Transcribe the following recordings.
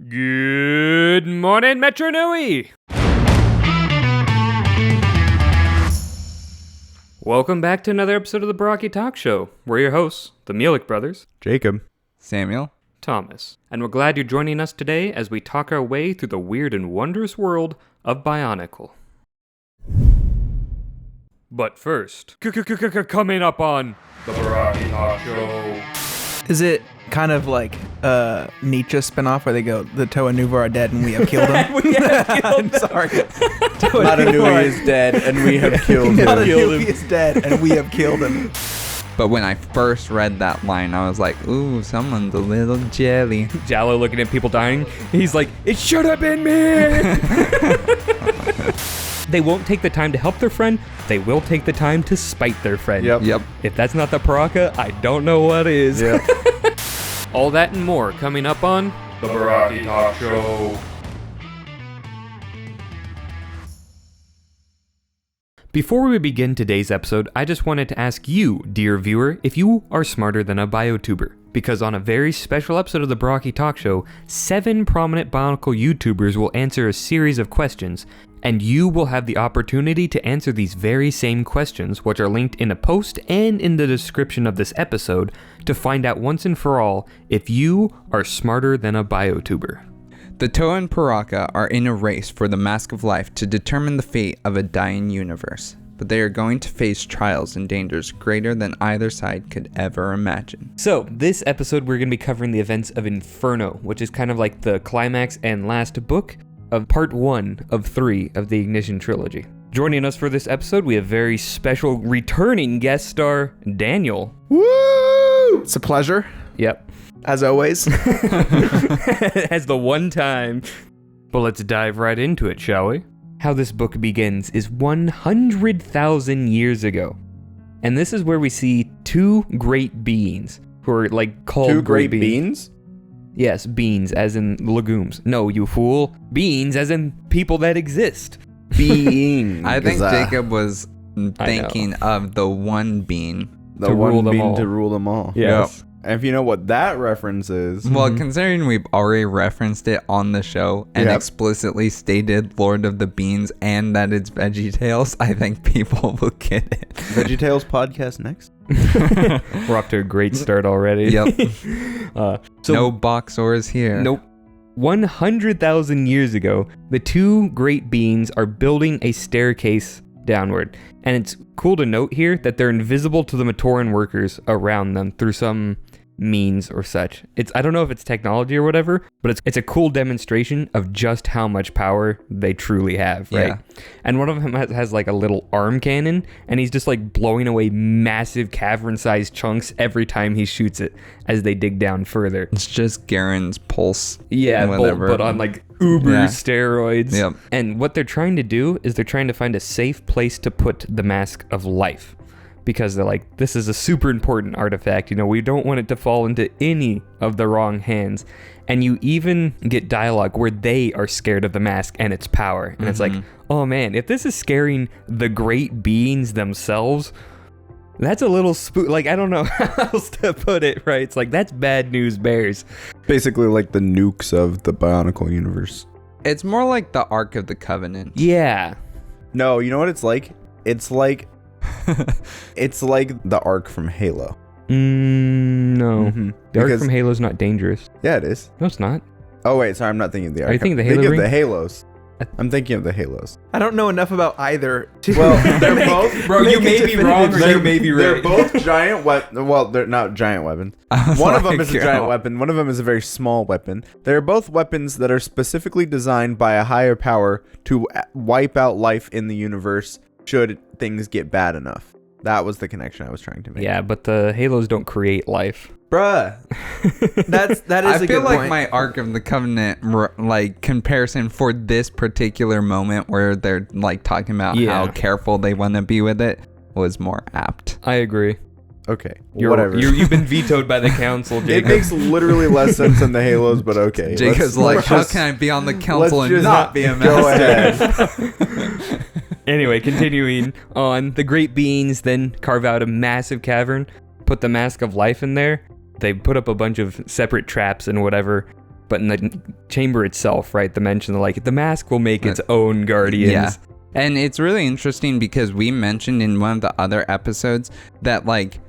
Good morning, Metro Nui! Welcome back to another episode of the Barraki Talk Show. We're your hosts, the Mielik brothers, Jacob, Samuel, Thomas, and we're glad you're joining us today as we talk our way through the weird and wondrous world of Bionicle. But first, coming up on the Barraki Talk Show. Is it kind of like Nietzsche spinoff where they go, the Toa Nuva are dead and we have killed them? We have killed them. Sorry. Matanui is dead and we have killed him. Matanui is dead and we have killed him. but when I first read that line, I was like, ooh, someone's a little jelly. Jallo looking at people dying. He's like, it should have been me! They won't take the time to help their friend. They will take the time to spite their friend. Yep. If that's not the Piraka, I don't know what is. Yep. All that and more coming up on the Barraki Talk Show. Before we begin today's episode, I just wanted to ask you, dear viewer, if you are smarter than a Biotuber. Because on a very special episode of the Barraki Talk Show, 7 prominent Bionicle YouTubers will answer a series of questions, and you will have the opportunity to answer these very same questions, which are linked in a post and in the description of this episode, to find out once and for all if you are smarter than a Biotuber. The Toa and Piraka are in a race for the Mask of Life to determine the fate of a dying universe, but they are going to face trials and dangers greater than either side could ever imagine. So, this episode we're going to be covering the events of Inferno, which is kind of like the climax and last book of part 1 of 3 of the Ignition trilogy. Joining us for this episode, we have very special returning guest star, Daniel. Woo! It's a pleasure, Yep. as always. As the one time. But let's dive right into it, shall we? How this book begins is 100,000 years ago. And this is where we see 2 great beings, who are like called 2 great beans? Yes, beans as in legumes. No, you fool. Beings as in people that exist. Being. I think Jacob was thinking of the one bean. The to rule one them bean all. to rule them all. Yes. And if you know what that reference is, Well, considering we've already referenced it on the show and Yep. explicitly stated Lord of the Beans and that it's VeggieTales, I think people will get it. VeggieTales podcast next. We're off to a great start already. Yep. So, No boxers here. Nope. 100,000 years ago, the 2 great beings are building a staircase downward. And it's cool to note here that they're invisible to the Matoran workers around them through some means or such. I don't know if it's technology or whatever, but it's a cool demonstration of just how much power they truly have, right? Yeah. And one of them has like a little arm cannon, and he's just like blowing away massive cavern-sized chunks every time he shoots it as they dig down further. It's just Garen's pulse. Yeah, whatever. but on like uber steroids. Yep. And what they're trying to do is they're trying to find a safe place to put the Mask of Life. Because they're like, this is a super important artifact, we don't want it to fall into any of the wrong hands. And you even get dialogue where they are scared of the mask and its power. And it's like, oh man, if this is scaring the great beings themselves, that's a little like, I don't know how else to put it, right? It's like, that's bad news bears. Basically like the nukes of the Bionicle universe. It's more like the Ark of the Covenant. Yeah. No, you know what it's like? It's like the Ark from Halo. No. Mhm. The Ark Because- from Halo's not dangerous. Yeah, it is. No, it's not. Oh wait, sorry, I'm not thinking of the Ark. Are you thinking the I'm Halo thinking ring? of the Halos. I'm thinking of the Halos. I don't know enough about either. To Well, they're both. Bro, you may be wrong or They're- you may be They're right. both giant weapons. Well, they're not giant weapons. One of them is a giant weapon. One of them is a very small weapon. They're both weapons that are specifically designed by a higher power to wipe out life in the universe should things get bad enough. That was the connection I was trying to make. Yeah, but the Halos don't create life. Bruh. That is I a feel good like point. my Ark of the Covenant comparison for this particular moment where they're like talking about how careful they want to be with it was more apt. I agree. Okay. Whatever. You've been vetoed by the council, It Jacob. makes literally less sense than the Halos, but okay. Jacob's Let's how just- can I be on the council let's and just not be a go master? ahead. Anyway, continuing on, the great beings then carve out a massive cavern, put the Mask of Life in there. They put up a bunch of separate traps and whatever, but in the chamber itself, right, the mention, like, the mask will make its own guardians. Yeah. And it's really interesting because we mentioned in one of the other episodes that, like,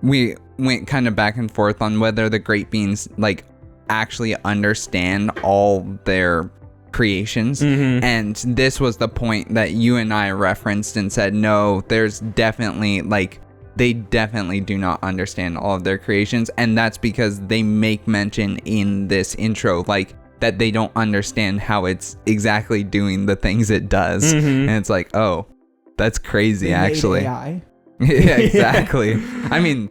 we went kind of back and forth on whether the Great Beings, like, actually understand all their creations. And this was the point that you and I referenced and said, no, there's definitely, like, they definitely do not understand all of their creations. And that's because they make mention in this intro, like, that they don't understand how it's exactly doing the things it does. And it's like, oh, that's crazy, actually. AI. Yeah, exactly. I mean,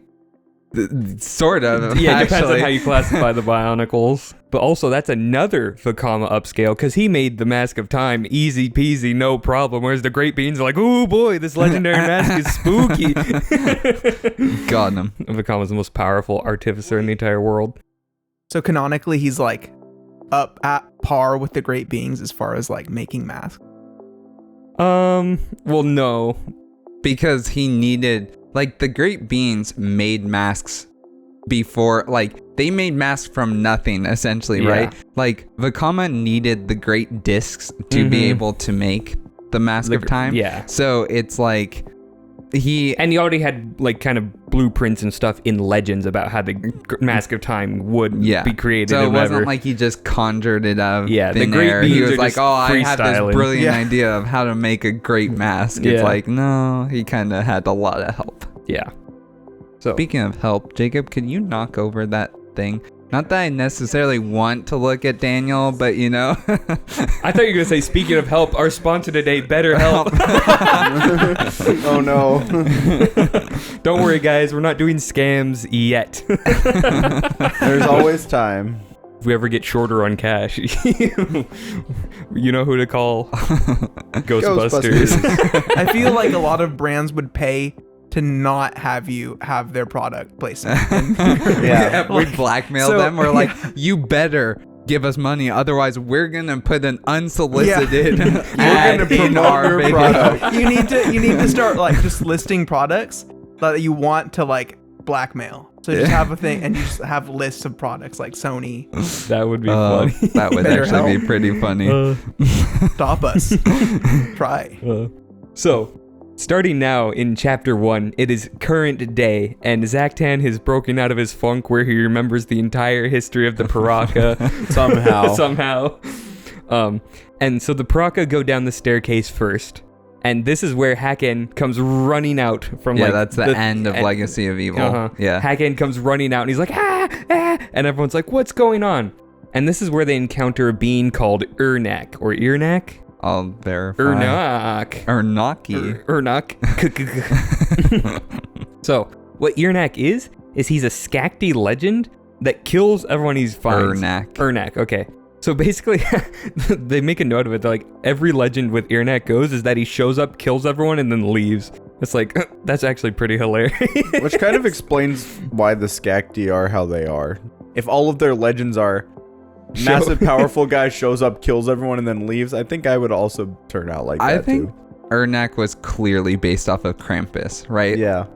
sort of. Yeah, it actually. depends on how you classify the Bionicles. But also, that's another Vakama upscale, because he made the Mask of Time easy peasy, no problem. Whereas the Great Beans are like, oh boy, this legendary mask is spooky. Got him. Vakama's the most powerful artificer in the entire world. So canonically, he's like up at par with the Great Beings as far as like making masks. Well, no. Because he needed, like, the Great Beings made masks before, like, they made masks from nothing, essentially, Yeah. right? Like, Vakama needed the Great Discs to be able to make the Mask of Time. Yeah. So it's like, he already had, like, kind of blueprints and stuff in Legends about how the Mask of Time would be created. So it and wasn't whatever. like he just conjured it out of Yeah, the thin Great air. Beings He was are like, just oh, I have this freestyling. brilliant idea of how to make a great mask. It's Yeah. like, no, he kind of had a lot of help. Yeah. So Speaking of help, Jacob, could you knock over that thing? Not that I necessarily want to look at Daniel, but you know. I thought you were going to say, speaking of help, our sponsor today, BetterHelp. Oh no. Don't worry, guys. We're not doing scams yet. There's always time. If we ever get shorter on cash, you know who to call. Ghostbusters. I feel like a lot of brands would pay to not have you have their product placement. Yeah. We blackmail So- them. We're like, you better give us money, otherwise we're gonna put an unsolicited ad gonna in promote our your video. product. you need to start like just listing products that you want to like blackmail. So just have a thing and you just have lists of products like Sony. That would be funny. That would actually be pretty funny. Stop us. Try. So, starting now in Chapter 1, it is current day, and Zaktan has broken out of his funk where he remembers the entire history of the Piraka. Somehow. And so the Piraka go down the staircase first, and this is where Haken comes running out from That's the end of Legacy of Evil. Yeah. Haken comes running out, and he's like, ah, and everyone's like, what's going on? And this is where they encounter a being called Urnak, or Irnak? I'll verify. Urnak. Urnaki. So, what Irnak is he's a Skakti legend that kills everyone he finds. Urnak, okay. So basically, they make a note of it. They're like, every legend with Irnak goes is that he shows up, kills everyone, and then leaves. It's like, that's actually pretty hilarious. Which kind of explains why the Skakti are how they are. If all of their legends are massive, powerful guy shows up, kills everyone, and then leaves, I think I would also turn out like that I think too. Urnak was clearly based off of Krampus, right? Yeah.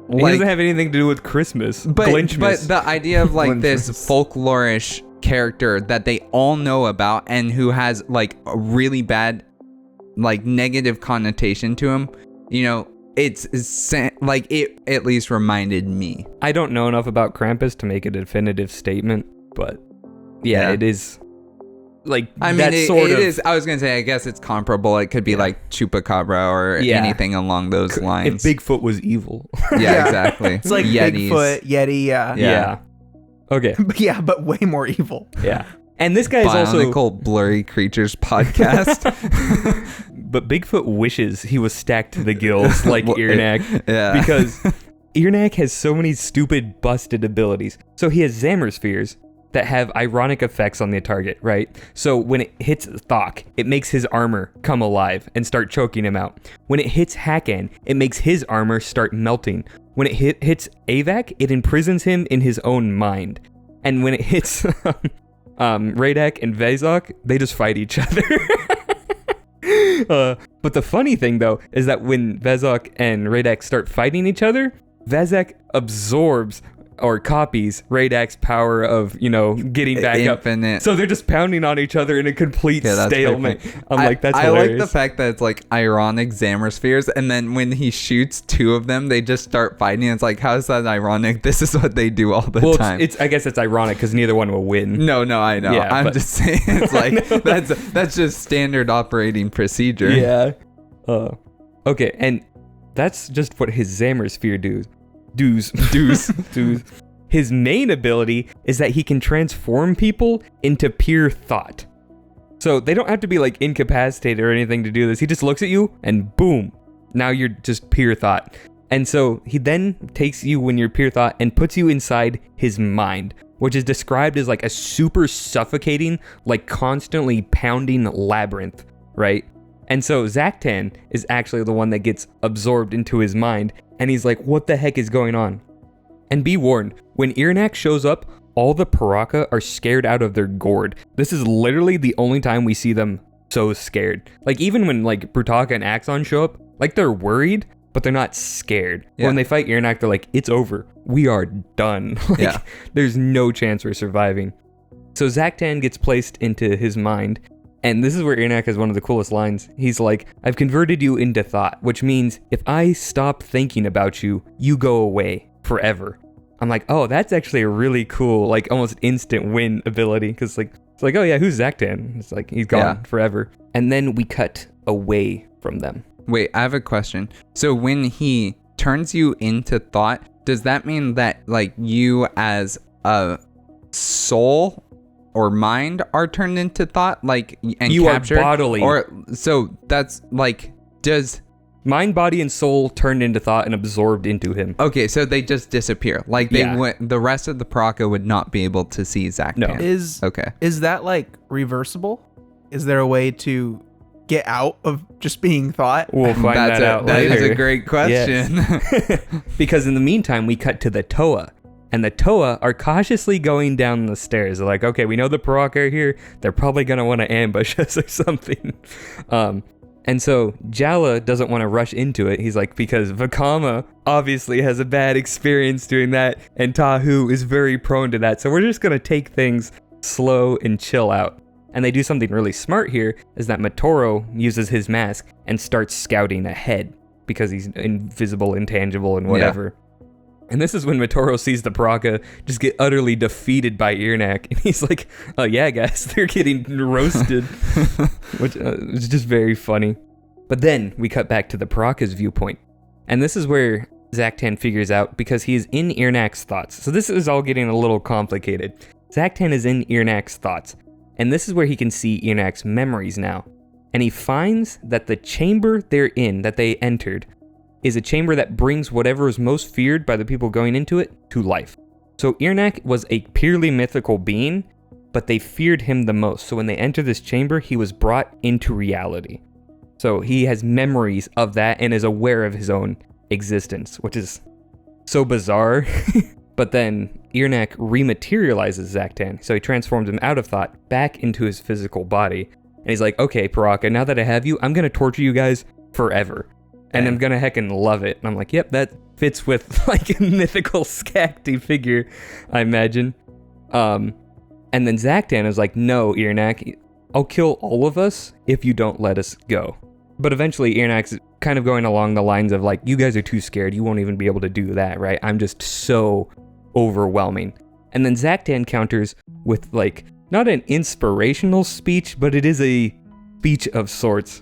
It doesn't have anything to do with Christmas. But Glinchmas. the idea of like this Glinchmas. folklorish character that they all know about and who has like a really bad, like negative connotation to him, you know, it's like it at least reminded me. I don't know enough about Krampus to make a definitive statement, but yeah. It is like, I mean, it is. I was gonna say, I guess it's comparable. It could be like Chupacabra or anything along those lines. If Bigfoot was evil. Yeah, exactly. It's like Yetis. Bigfoot, Yeti, Yeah. Okay. yeah, but way more evil. Yeah. And this guy's Bionicle Blurry Creatures podcast. But Bigfoot wishes he was stacked to the gills like Irnak. Yeah. Because Irnak has so many stupid, busted abilities. So he has Zammer spheres that have ironic effects on the target, right? So when it hits Thok, it makes his armor come alive and start choking him out. When it hits Hakan, it makes his armor start melting. When it hits Avak, it imprisons him in his own mind. And when it hits Radak and Vezok, they just fight each other. But the funny thing, though, is that when Vezok and Radak start fighting each other, Vezok absorbs or copies Radak's power of, getting back Infinite. up. So they're just pounding on each other in a complete stalemate. I'm like, that's hilarious. I like the fact that it's like ironic Zammer spheres, and then when he shoots 2 of them, they just start fighting. It's like, how is that ironic? This is what they do all the time. I guess it's ironic because neither one will win. No, I know. Yeah, I'm just saying, it's like that's just standard operating procedure. Yeah. Okay, and that's just what his Zammer sphere does. His main ability is that he can transform people into pure thought. So they don't have to be like incapacitated or anything to do this. He just looks at you and boom, now you're just pure thought. And so he then takes you when you're pure thought and puts you inside his mind, which is described as like a super suffocating, like constantly pounding labyrinth, right? And so Zaktan is actually the one that gets absorbed into his mind, and he's like, what the heck is going on? And be warned, when Iranak shows up, all the Piraka are scared out of their gourd. This is literally the only time we see them so scared. Like, even when like Brutaka and Axon show up, like they're worried, but they're not scared. Yeah. When they fight Iranak, they're like, it's over. We are done. Like, there's no chance we're surviving. So Zaktan gets placed into his mind. And this is where Iranak has one of the coolest lines. He's like, I've converted you into thought, which means if I stop thinking about you, you go away forever. I'm like, oh, that's actually a really cool, like almost instant win ability. Because it's like, oh yeah, who's Zaktan? It's like, he's gone forever. And then we cut away from them. Wait, I have a question. So when he turns you into thought, does that mean that like you as a soul or mind are turned into thought, like, and you captured? Are bodily. Or so that's like, does mind, body, and soul turned into thought and absorbed into him. Okay, so they just disappear. Like they went. The rest of the Piraka would not be able to see Zaktan. No. Is that like reversible? Is there a way to get out of just being thought? We'll find that out later. That is a great question. Yes. Because in the meantime, we cut to the Toa. And the Toa are cautiously going down the stairs. They're like, okay, we know the Piraka are here. They're probably going to want to ambush us or something. And so Jala doesn't want to rush into it. He's like, because Vakama obviously has a bad experience doing that. And Tahu is very prone to that. So we're just going to take things slow and chill out. And they do something really smart here, is that Matoro uses his mask and starts scouting ahead because he's invisible, intangible, and whatever. Yeah. And this is when Matoro sees the Piraka just get utterly defeated by Iranak. And he's like, oh yeah, guys, they're getting roasted. Which is just very funny. But then we cut back to the Piraka's viewpoint. And this is where Zaktan figures out, because he is in Iranak's thoughts. So this is all getting a little complicated. Zaktan is in Iranak's thoughts. And this is where he can see Iranak's memories now. And he finds that the chamber they're in, that they entered, is a chamber that brings whatever is most feared by the people going into it to life. So Iranak was a purely mythical being, but they feared him the most. So when they enter this chamber, he was brought into reality. So he has memories of that and is aware of his own existence, which is so bizarre. But then Iranak rematerializes Zaktan. So he transforms him out of thought back into his physical body. And he's like, okay, Piraka, now that I have you, I'm going to torture you guys forever. And I'm gonna heckin' love it. And I'm like, yep, that fits with like a mythical Skakti figure, I imagine. And then Zaktan is like, no, Iranak, I'll kill all of us if you don't let us go. But eventually Iranak's kind of going along the lines of like, you guys are too scared. You won't even be able to do that, right? I'm just so overwhelming. And then Zaktan counters with like, not an inspirational speech, but it is a speech of sorts.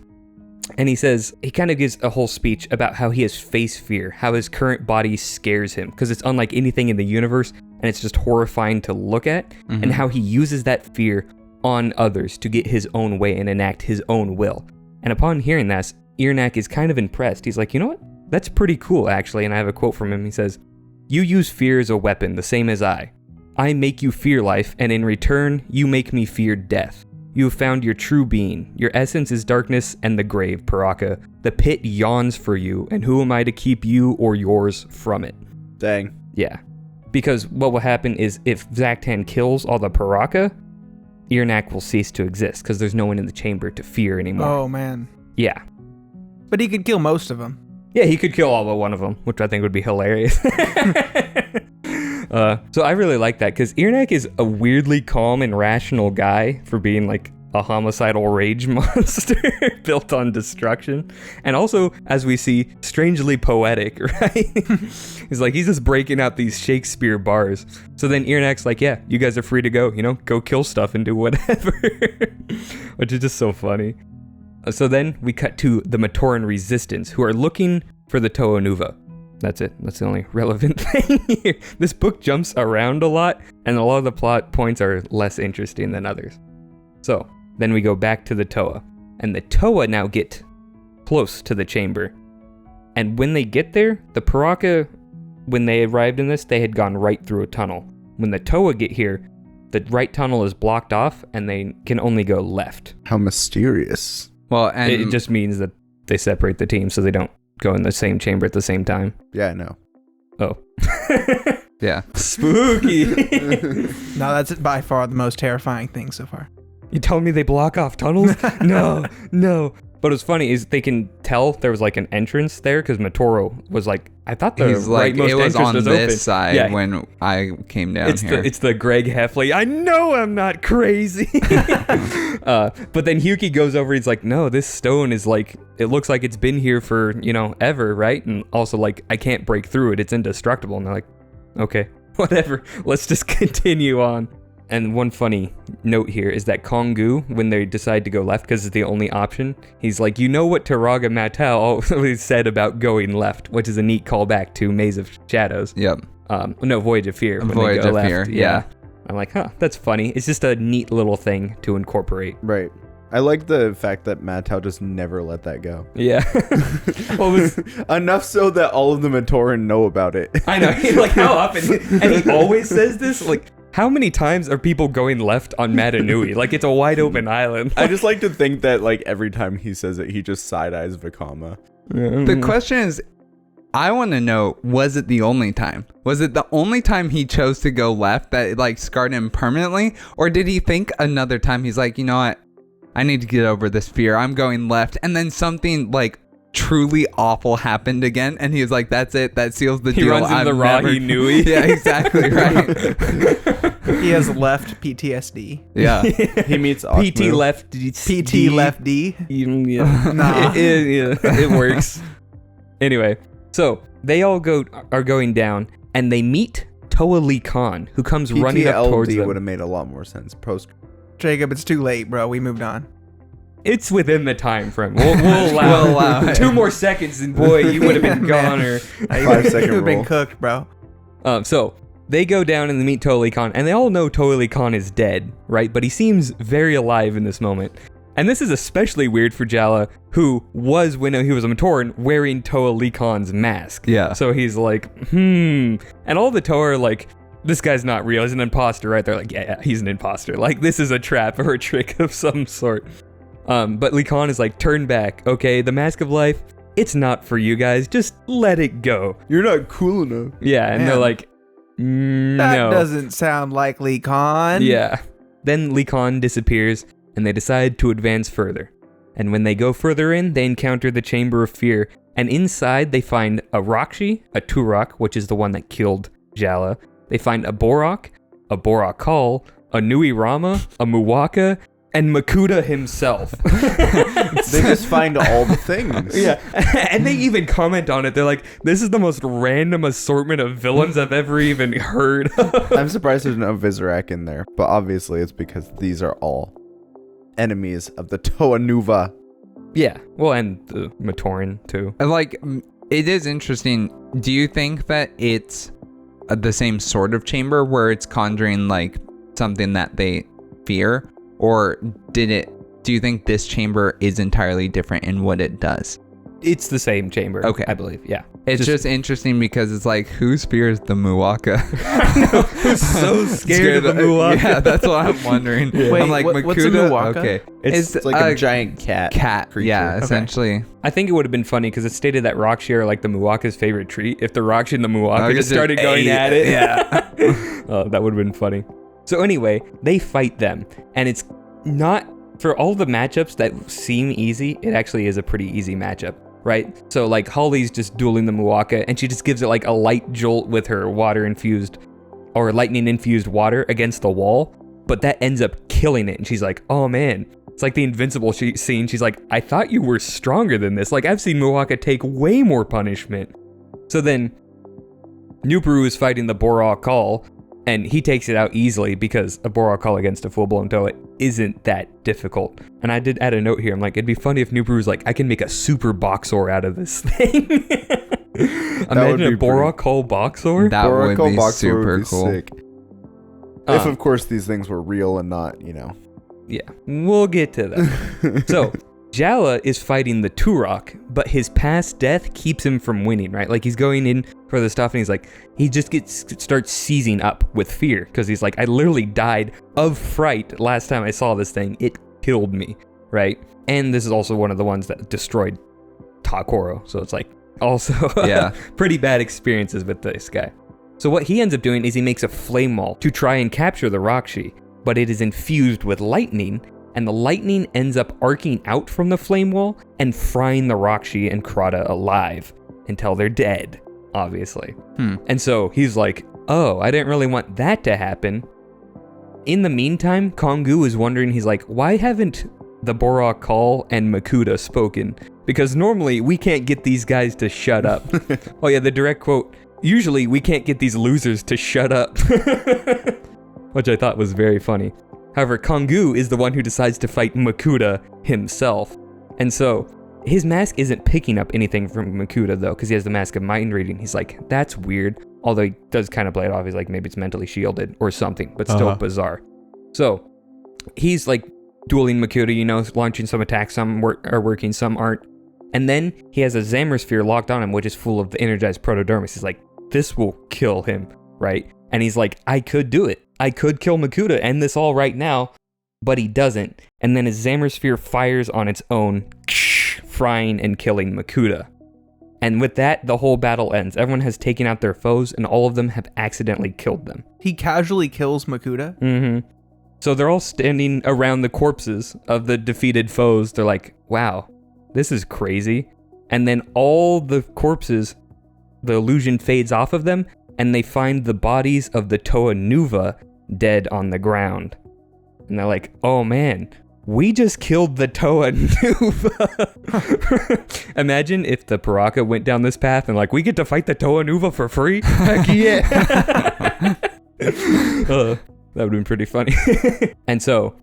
And he says, he kind of gives a whole speech about how he has face fear, how his current body scares him, because it's unlike anything in the universe, and it's just horrifying to look at, and how he uses that fear on others to get his own way and enact his own will. And upon hearing that, Iranak is kind of impressed. He's like, you know what? That's pretty cool, actually. And I have a quote from him. He says, you use fear as a weapon, the same as I. I make you fear life, and in return, you make me fear death. You have found your true being. Your essence is darkness and the grave, Piraka. The pit yawns for you, and who am I to keep you or yours from it? Dang. Yeah. Because what will happen is if Zaktan kills all the Piraka, Iranak will cease to exist, because there's no one in the chamber to fear anymore. Oh, man. Yeah. But he could kill most of them. Yeah, he could kill all but one of them, which I think would be hilarious. So I really like that because Irnak is a weirdly calm and rational guy for being like a homicidal rage monster built on destruction. And also, as we see, strangely poetic, right? He's just breaking out these Shakespeare bars. So then Irnak's like, yeah, you guys are free to go, go kill stuff and do whatever. Which is just so funny. So then we cut to the Matoran resistance, who are looking for the Toa Nuva. That's it. That's the only relevant thing here. This book jumps around a lot, and a lot of the plot points are less interesting than others. So then we go back to the Toa, and the Toa now get close to the chamber. And when they get there, the Piraka, when they arrived in this, they had gone right through a tunnel. When the Toa get here, the right tunnel is blocked off, and they can only go left. How mysterious. Well, and It just means that they separate the team so they don't go in the same chamber at the same time. Yeah, I know. Oh. yeah. Spooky. No, that's by far the most terrifying thing so far. You telling me they block off tunnels? No. But what's funny is they can tell there was like an entrance there because Matoro was like, I thought the He's like, rightmost it was entrance on was this open. side Yeah. when I came down here. It's the Greg Heffley. I know I'm not crazy. But then Hyuki goes over. He's like, no, this stone is like, it looks like it's been here for, ever, right? And also like, I can't break through it. It's indestructible. And they're like, okay, whatever. Let's just continue on. And one funny note here is that Kongu, when they decide to go left because it's the only option, he's like, you know what Taraga Matau always said about going left, which is a neat callback to Maze of Shadows. Yep. No, Voyage of Fear. When Voyage they go of left. Fear, yeah. I'm like, that's funny. It's just a neat little thing to incorporate. Right. I like the fact that Matau just never let that go. Yeah. Well, it was, enough so that all of the Matoran know about it. I know. Like, how often? And he always says this. Like, how many times are people going left on Matanui? Like, it's a wide open island. I just like to think that, like, every time he says it, he just side-eyes Vikama. The question is, I want to know, was it the only time? Was it the only time he chose to go left that it, like, scarred him permanently? Or did he think another time he's like, you know what? I need to get over this fear. I'm going left. And then something, like, truly awful happened again, and he was like, that's it, that seals the deal. He runs into Rahi Nui. Yeah, exactly, right. He has left PTSD. Yeah. He meets PT Akmu. left. PT left D. Yeah. Nah. It works. Anyway, so they all are going down, and they meet Toa Lee Khan, who comes running up towards PTLD them. would have made a lot more sense. Post. Jacob, it's too late, bro. We moved on. It's within the time frame. We'll allow it. 2 more seconds, and boy, you would have been gone. Or 5 second You've been rule. cooked, bro. So they go down and they meet Toa Lee Khan, and they all know Toa Lee Khan is dead, right? But he seems very alive in this moment. And this is especially weird for Jala, who was, when he was a Matoran, wearing Toa Lee Khan's mask. Yeah. So he's like, And all the Toa are like, this guy's not real. He's an imposter, right? They're like, yeah, he's an imposter. Like, this is a trap or a trick of some sort. But Lee Khan is like, turn back, okay? The Mask of Life, it's not for you guys. Just let it go. You're not cool enough. Yeah, and Man. they're like, That no. doesn't sound like Lee Khan. Yeah. Then Lee Khan disappears, and they decide to advance further. And when they go further in, they encounter the Chamber of Fear, and inside they find a Rakshi, a Turok, which is the one that killed Jala. They find a Borak Hall, a Nui Rama, a Muwaka, and Makuta himself. They just find all the things. Yeah, and they even comment on it. They're like, this is the most random assortment of villains I've ever even heard of. I'm surprised there's no Vizorak in there, but obviously it's because these are all enemies of the Toa Nuva. Yeah, well, and the Matoran, too. Like, it is interesting. Do you think that it's the same sort of chamber where it's conjuring, like, something that they fear? Or do you think this chamber is entirely different in what it does? It's the same chamber, Okay. I believe, yeah. It's just interesting because it's like, who fears the Muwaka? Who's so scared of the Muwaka? Yeah, that's what I'm wondering. Wait, I'm like, what's a Makuta? Muwaka? Okay. It's like a giant cat creature. Yeah, Okay. essentially. I think it would have been funny because it stated that Rakshi are like the Muwaka's favorite treat. If the Rakshi and the Muwaka just started going at it. Yeah. That would have been funny. So anyway, they fight them. And it's not, for all the matchups that seem easy, it actually is a pretty easy matchup, right? So like Holly's just dueling the Muwaka and she just gives it like a light jolt with her water-infused or lightning infused water against the wall, but that ends up killing it. And she's like, oh man, it's like the Invincible scene. She's like, I thought you were stronger than this. Like, I've seen Muwaka take way more punishment. So then Nubru is fighting the Borak Call, and he takes it out easily because a Borak Call against a full-blown Toa isn't that difficult. And I did add a note here. I'm like, it'd be funny if Nubru was like, I can make a super Boxor out of this thing. Imagine a Borak Call Boxor. That would be super cool. Sick. If, of course, these things were real and not, Yeah, we'll get to that. So, Jala is fighting the Turok, but his past death keeps him from winning, right? Like, he's going in for the stuff, and he's like, he just starts seizing up with fear, because he's like, I literally died of fright last time I saw this thing. It killed me, right? And this is also one of the ones that destroyed Takoro, so it's like, also pretty bad experiences with this guy. So what he ends up doing is he makes a flame wall to try and capture the Rakshi, but it is infused with lightning, and the lightning ends up arcing out from the flame wall and frying the Rakshi and Krata alive until they're dead, obviously. And so he's like, oh, I didn't really want that to happen. In the meantime, Kongu is wondering, he's like, why haven't the Borak Call and Makuta spoken? Because normally we can't get these guys to shut up. Oh yeah, the direct quote, usually we can't get these losers to shut up. Which I thought was very funny. However, Kongu is the one who decides to fight Makuta himself. And so, his mask isn't picking up anything from Makuta though, because he has the mask of mind reading. He's like, that's weird. Although he does kind of play it off. He's like, maybe it's mentally shielded or something, but still bizarre. So, he's like dueling Makuta, launching some attacks, some are working, some aren't. And then he has a Zamor Sphere locked on him, which is full of the energized protodermis. He's like, this will kill him, right? And he's like, I could do it. I could kill Makuta, end this all right now, but he doesn't. And then his Zamor Sphere fires on its own, frying and killing Makuta. And with that, the whole battle ends. Everyone has taken out their foes, and all of them have accidentally killed them. He casually kills Makuta? Mm-hmm. So they're all standing around the corpses of the defeated foes. They're like, wow, this is crazy. And then all the corpses, the illusion fades off of them, and they find the bodies of the Toa Nuva dead on the ground. And they're like, oh man, we just killed the Toa Nuva. Imagine if the Piraka went down this path and like, we get to fight the Toa Nuva for free? Heck yeah. That would have been pretty funny. And so,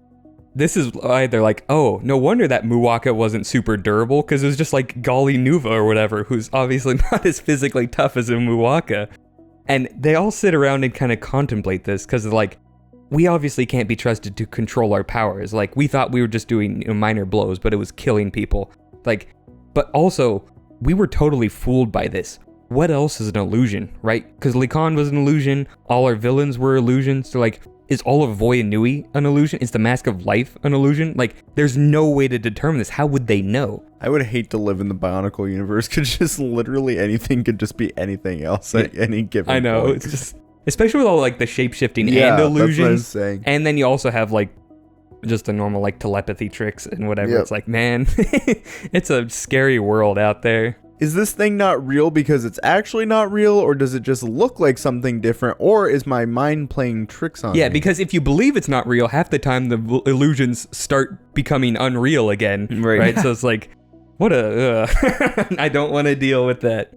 this is why they're like, oh, no wonder that Muwaka wasn't super durable, because it was just like Gali Nuva or whatever, who's obviously not as physically tough as a Muwaka. And they all sit around and kind of contemplate this, because they're like, we obviously can't be trusted to control our powers. Like, we thought we were just doing minor blows, but it was killing people. Like, but also, we were totally fooled by this. What else is an illusion, right? Because Likan was an illusion, all our villains were illusions. So like, is all of Voyanui an illusion? Is the Mask of Life an illusion? Like, there's no way to determine this. How would they know? I would hate to live in the Bionicle universe, because just literally anything could just be anything else at any given I know, point. it's just, especially with all like the shape-shifting and illusions. That's what I was saying. And then you also have like just the normal like telepathy tricks and whatever. It's like, man, it's a scary world out there. Is this thing not real because it's actually not real, or does it just look like something different, or is my mind playing tricks on me? Yeah, because if you believe it's not real, half the time the illusions start becoming unreal again, right? So it's like, what I don't want to deal with that.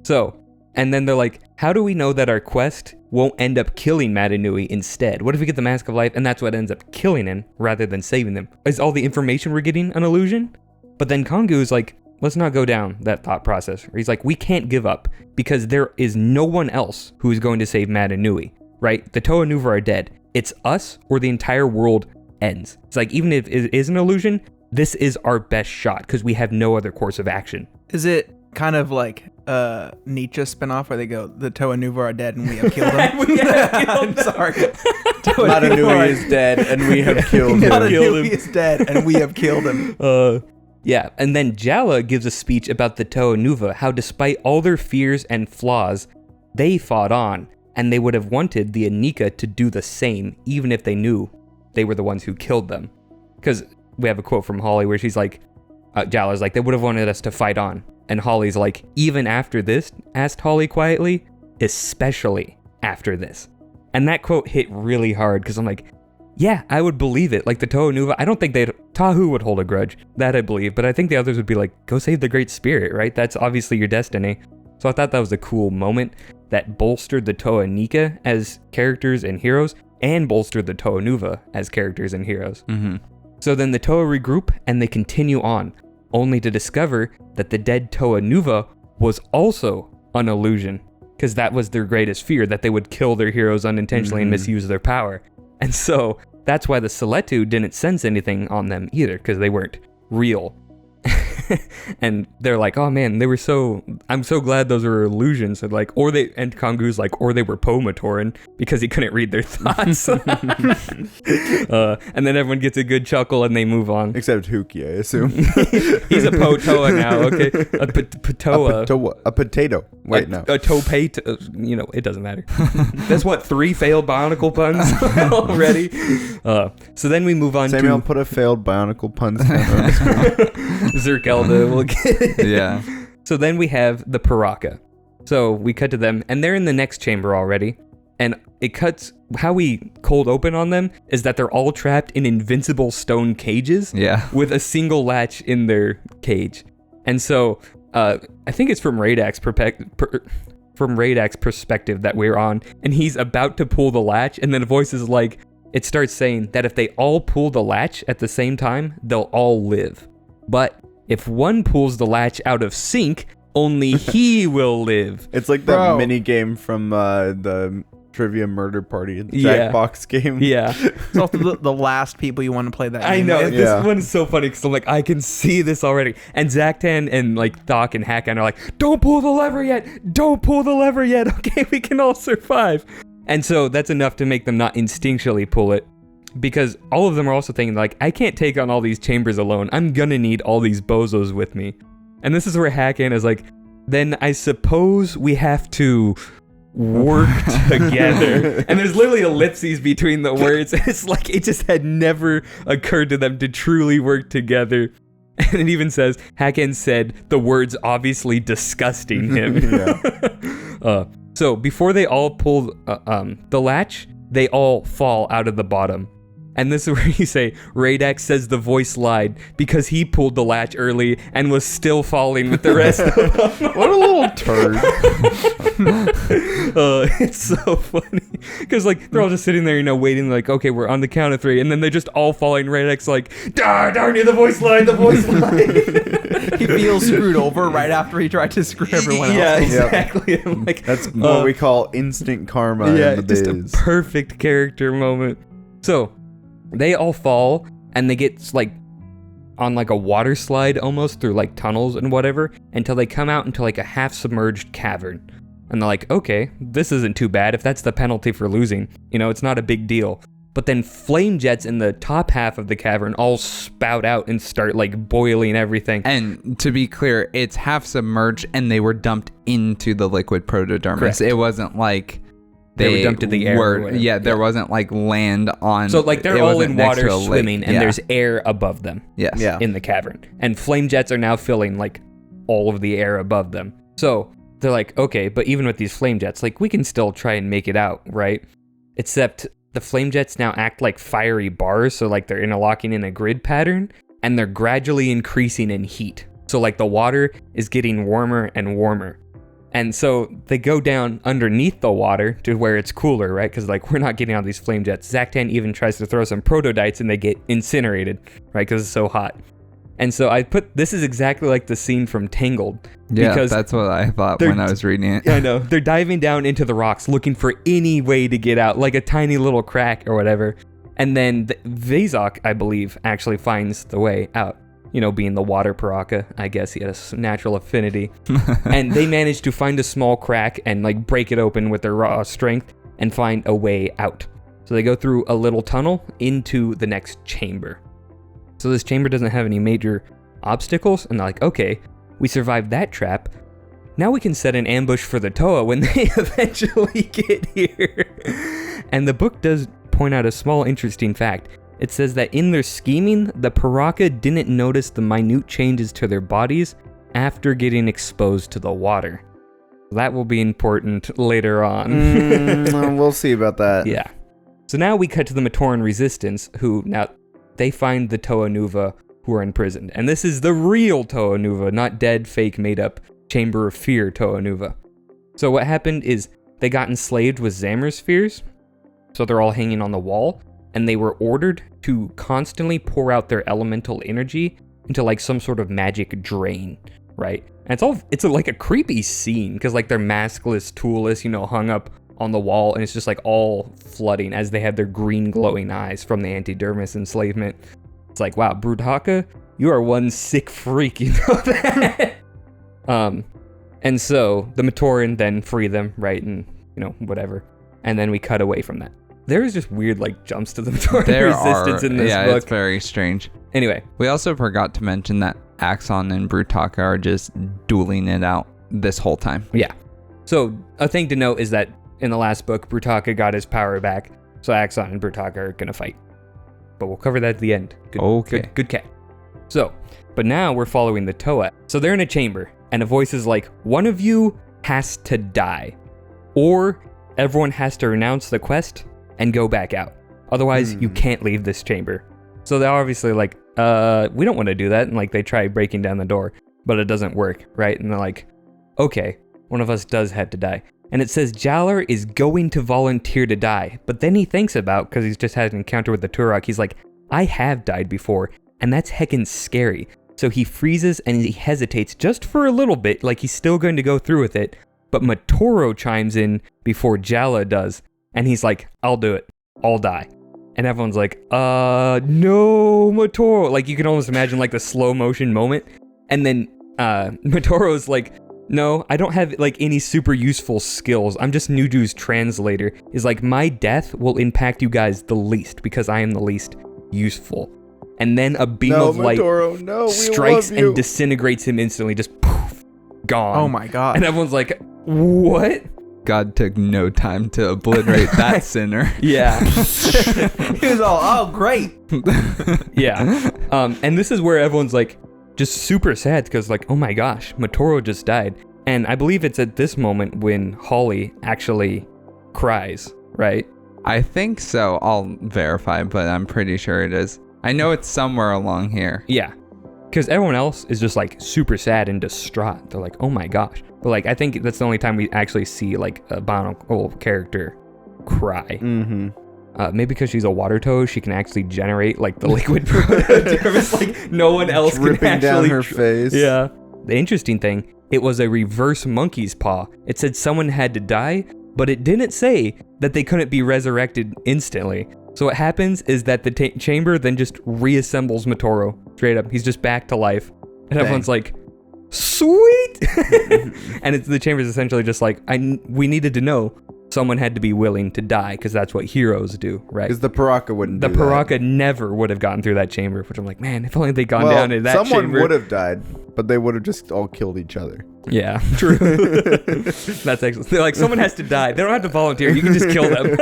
So, and then they're like, how do we know that our quest won't end up killing Madanui instead? What if we get the Mask of Life and that's what ends up killing him rather than saving them? Is all the information we're getting an illusion? But then Kongu is like, let's not go down that thought process. He's like, we can't give up because there is no one else who is going to save Madanui, right? The Toa Nuva are dead. It's us or the entire world ends. It's like, even if it is an illusion, this is our best shot because we have no other course of action. Is it kind of like Nietzsche spinoff where they go, the Toa Nuva are dead and we have killed them? I'm sorry. Madanui is dead and we have killed him. Madanui is dead and we have killed him. Yeah, and then Jala gives a speech about the Toa Nuva, how despite all their fears and flaws, they fought on, and they would have wanted the Inika to do the same, even if they knew they were the ones who killed them. Because we have a quote from Holly where she's like, Jala's like, they would have wanted us to fight on. And Holly's like, even after this, asked Holly quietly, especially after this. And that quote hit really hard because I'm like, yeah, I would believe it. Like the Toa Nuva, I don't think Tahu would hold a grudge. That I believe. But I think the others would be like, go save the Great Spirit, right? That's obviously your destiny. So I thought that was a cool moment that bolstered the Toa Inika as characters and heroes and bolstered the Toa Nuva as characters and heroes. Mm-hmm. So then the Toa regroup and they continue on, only to discover that the dead Toa Nuva was also an illusion, because that was their greatest fear, that they would kill their heroes unintentionally and misuse their power. And so that's why the Seletu didn't sense anything on them either, because they weren't real. And they're like, oh man, I'm so glad those were illusions. And Kongu's like, or they were Pomatoran, because he couldn't read their thoughts. And then everyone gets a good chuckle and they move on. Except Huki, I assume. He's a Potoa now, okay? A Potoa. A potato. Wait, no. A Topate, it doesn't matter. That's what, 3 failed Bionicle puns already? So then we move on Samuel, put a failed Bionicle puns down on the screen. Zerkelda will get it. Yeah. So then we have the Piraka. So we cut to them, and they're in the next chamber already. And it cuts, how we cold open on them is that they're all trapped in invincible stone cages. Yeah. With a single latch in their cage. And so I think it's from Radak's perspective that we're on, and he's about to pull the latch, and then a voice is like, it starts saying that if they all pull the latch at the same time, they'll all live. But if one pulls the latch out of sync, only he will live. It's like that mini game from the Trivia Murder Party, the Jackbox game. Yeah. It's also the last people you want to play that game. I know. with. This one's so funny because I'm like, I can see this already. And Zaktan and like Thok and Hakan are like, don't pull the lever yet. Don't pull the lever yet. Okay, we can all survive. And so that's enough to make them not instinctually pull it. Because all of them are also thinking like, I can't take on all these chambers alone. I'm gonna need all these bozos with me. And this is where Hakan is like, then I suppose we have to work together. And there's literally ellipses between the words. It's like it just had never occurred to them to truly work together. And it even says, Hakan said the words obviously disgusting him. So before they all pull the latch, they all fall out of the bottom. And this is where you say, Radak says the voice lied because he pulled the latch early and was still falling with the rest of them. What a little turd. It's so funny. Because, like, they're all just sitting there, waiting, like, okay, we're on the count of 3. And then they're just all falling. Radak's like, darn you, the voice lied. He feels screwed over right after he tried to screw everyone else. Yeah, exactly. I'm like, that's what we call instant karma in the biz. Just a perfect character moment. So they all fall and they get like on like a water slide almost through like tunnels and whatever until they come out into like a half submerged cavern. And they're like, okay, this isn't too bad if that's the penalty for losing. It's not a big deal. But then flame jets in the top half of the cavern all spout out and start like boiling everything. And to be clear, it's half submerged and they were dumped into the liquid protodermis. Correct. It wasn't like they were dumped in the air. There wasn't like land on. So like they're all in water swimming and there's air above them. Yes. Yeah. In the cavern. And flame jets are now filling like all of the air above them. So they're like, okay, but even with these flame jets, like we can still try and make it out, right? Except the flame jets now act like fiery bars. So like they're interlocking in a grid pattern and they're gradually increasing in heat. So like the water is getting warmer and warmer. And so they go down underneath the water to where it's cooler, right? Because like we're not getting all these flame jets. Zaktan even tries to throw some protodytes and they get incinerated, right? Because it's so hot. And so this is exactly like the scene from Tangled. Yeah, because that's what I thought when I was reading it. I know. They're diving down into the rocks looking for any way to get out, like a tiny little crack or whatever. And then Vezok, I believe, actually finds the way out. Being the water Piraka, I guess he has a natural affinity. And they manage to find a small crack and like break it open with their raw strength and find a way out. So they go through a little tunnel into the next chamber. So this chamber doesn't have any major obstacles, and they're like, okay, we survived that trap. Now we can set an ambush for the Toa when they eventually get here. And the book does point out a small interesting fact. It says that in their scheming, the Piraka didn't notice the minute changes to their bodies after getting exposed to the water. That will be important later on. We'll see about that. Yeah. So now we cut to the Matoran resistance, who now they find the Toa Nuva who are imprisoned. And this is the real Toa Nuva, not dead, fake, made up Chamber of Fear Toa Nuva. So what happened is they got enslaved with Xammer spheres. So they're all hanging on the wall, and they were ordered to constantly pour out their elemental energy into like some sort of magic drain, right? And it's like a creepy scene because like they're maskless, toolless, hung up on the wall, and it's just like all flooding as they have their green glowing eyes from the antidermis enslavement. It's like, wow, Brutaka, you are one sick freak, you know that? And so the Matoran then free them, right? And whatever. And then we cut away from that. There's just weird like jumps to the Matoran resistance in this book. Yeah, it's very strange. Anyway. We also forgot to mention that Axon and Brutaka are just dueling it out this whole time. Yeah. So a thing to note is that in the last book, Brutaka got his power back. So Axon and Brutaka are going to fight. But we'll cover that at the end. Good cat. So, but now we're following the Toa. So they're in a chamber, and a voice is like, one of you has to die. Or everyone has to renounce the quest and go back out. Otherwise, you can't leave this chamber. So they're obviously like, we don't want to do that. And like they try breaking down the door, but it doesn't work, right? And they're like, okay, one of us does have to die. And it says Jaller is going to volunteer to die. But then he thinks about, because he's just had an encounter with the Turok, he's like, I have died before, and that's heckin' scary. So he freezes and he hesitates just for a little bit, like he's still going to go through with it. But Matoro chimes in before Jala does, and he's like, I'll do it. I'll die. And everyone's like, no, Matoro. Like, you can almost imagine, like, the slow motion moment. And then Matoro's like, no, I don't have, like, any super useful skills. I'm just Nudu's translator. Is like, my death will impact you guys the least, because I am the least useful. And then a beam of light strikes and disintegrates him instantly. Just poof, gone. Oh, my God. And everyone's like, what? God took no time to obliterate that sinner. Yeah. He was all, oh, great. Yeah. And this is where everyone's like just super sad because like, oh my gosh, Matoro just died. And I believe it's at this moment when Holly actually cries, right? I think so. I'll verify, but I'm pretty sure it is. I know it's somewhere along here. Yeah. Because everyone else is just like super sad and distraught. They're like, oh my gosh. But like, I think that's the only time we actually see like a Bionicle character cry. Mm-hmm. Maybe because she's a water toe, she can actually generate like the liquid dermis like no one else can dripping actually. Down her face. Yeah. The interesting thing, it was a reverse monkey's paw. It said someone had to die, but it didn't say that they couldn't be resurrected instantly. So what happens is that the chamber then just reassembles Matoro straight up. He's just back to life, and everyone's like, "Sweet!" And the chamber's essentially just like, we needed to know someone had to be willing to die because that's what heroes do, right? Because the Piraka wouldn't. The Piraka never would have gotten through that chamber, which I'm like, man, if only they'd gone down in that chamber. Someone would have died, but they would have just all killed each other. Yeah, true. That's excellent. They're like, someone has to die. They don't have to volunteer. You can just kill them.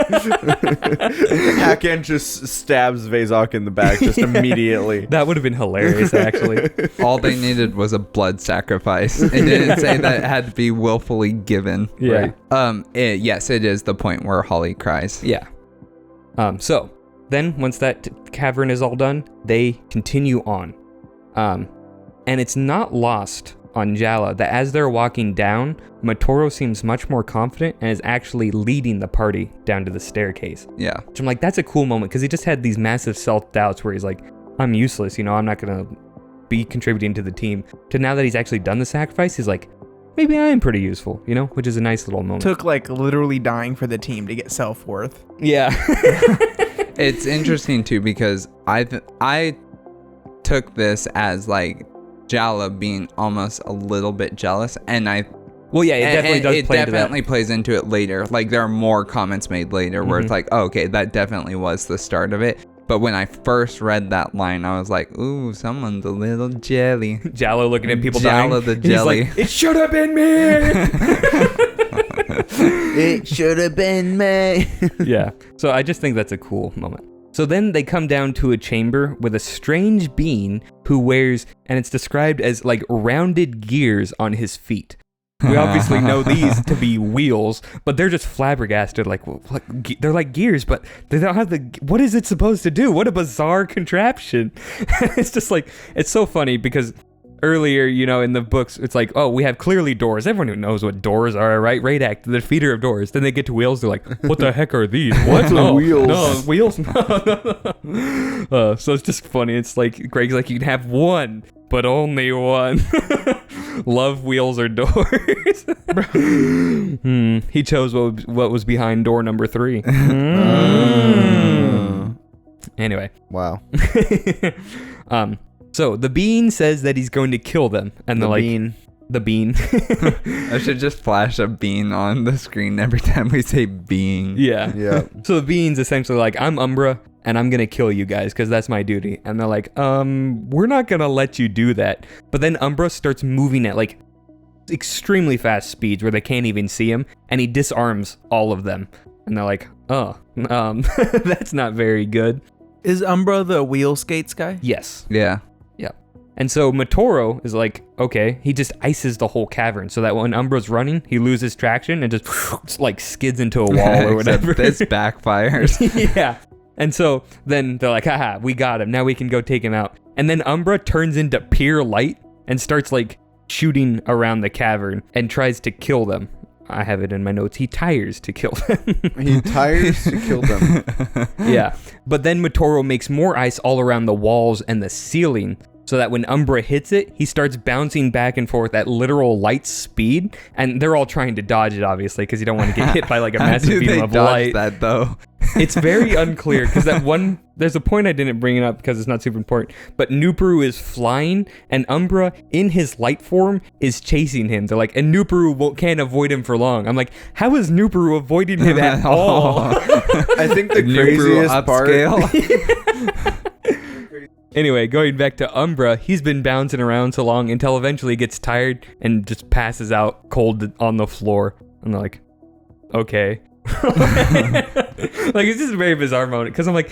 Haken just stabs Vezok in the back just immediately. That would have been hilarious, actually. All they needed was a blood sacrifice. It didn't say that it had to be willfully given. Yeah. Right? Yes, it is the point where Holly cries. Yeah. So then once that cavern is all done, they continue on. And it's not lost on Jala that as they're walking down, Matoro seems much more confident and is actually leading the party down to the staircase. Yeah. Which I'm like, that's a cool moment because he just had these massive self-doubts where he's like, I'm useless, I'm not going to be contributing to the team. To now that he's actually done the sacrifice, he's like, maybe I am pretty useful, which is a nice little moment. Took like literally dying for the team to get self-worth. Yeah. It's interesting too because I took this as like Jala being almost a little bit jealous, and it definitely plays into it later. Like there are more comments made later where it's like, oh, okay, that definitely was the start of it. But when I first read that line, I was like, ooh, someone's a little jelly. Jala looking at people Jala dying. the jelly. He's like, it should have been me. It should have been me. Yeah. So I just think that's a cool moment. So then they come down to a chamber with a strange being who wears, and it's described as like rounded gears on his feet. We obviously know these to be wheels, but they're just flabbergasted. Like they're like gears, but they don't have what is it supposed to do? What a bizarre contraption. It's just like, it's so funny because earlier, in the books, it's like, oh, we have clearly doors. Everyone who knows what doors are, right? Right Act, the feeder of doors. Then they get to wheels. They're like, what the heck are these? What? Wheels. No, wheels. No. So it's just funny. It's like, Greg's like, you can have one, but only one. Love wheels or doors. He chose what was behind door number 3. Anyway. Wow. So the bean says that he's going to kill them, and they're like, the bean. I should just flash a bean on the screen every time we say bean. Yeah. Yeah. So the bean's essentially like, I'm Umbra, and I'm gonna kill you guys because that's my duty. And they're like, we're not gonna let you do that. But then Umbra starts moving at like extremely fast speeds where they can't even see him, and he disarms all of them. And they're like, oh, that's not very good. Is Umbra the wheel skates guy? Yes. Yeah. And so Motoro is like, okay, he just ices the whole cavern so that when Umbra's running, he loses traction and just like skids into a wall or whatever. This backfires. Yeah. And so then they're like, haha, we got him. Now we can go take him out. And then Umbra turns into pure light and starts like shooting around the cavern and tries to kill them. I have it in my notes. He tires to kill them. He tires to kill them. Yeah. But then Motoro makes more ice all around the walls and the ceiling, so that when Umbra hits it, he starts bouncing back and forth at literal light speed, and they're all trying to dodge it, obviously, because you don't want to get hit by like a massive beam of light. That though? It's very unclear because there's a point I didn't bring it up because it's not super important, but Nuperu is flying and Umbra in his light form is chasing him. They're like, and Nuperu can't avoid him for long. I'm like, how is Nuperu avoiding him at all? I think the craziest part. Anyway, going back to Umbra, he's been bouncing around so long until eventually he gets tired and just passes out cold on the floor. And they're like, okay. Like, it's just a very bizarre moment because I'm like,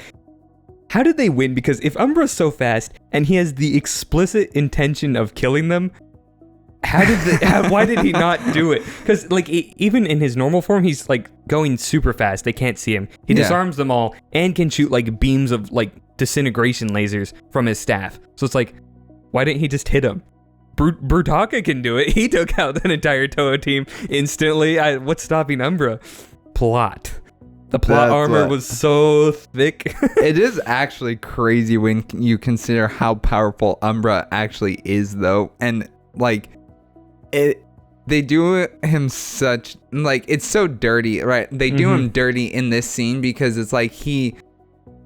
how did they win? Because if Umbra's so fast and he has the explicit intention of killing them, why did he not do it? Because like even in his normal form, he's like going super fast. They can't see him. He disarms them all and can shoot like beams of like disintegration lasers from his staff. So it's like, why didn't he just hit him? Brutaka can do it. He took out that entire Toa team instantly. What's stopping Umbra? Plot. The plot armor was so thick. It is actually crazy when you consider how powerful Umbra actually is, though. And like, they do him such, like, it's so dirty, right? They do him dirty in this scene because it's like he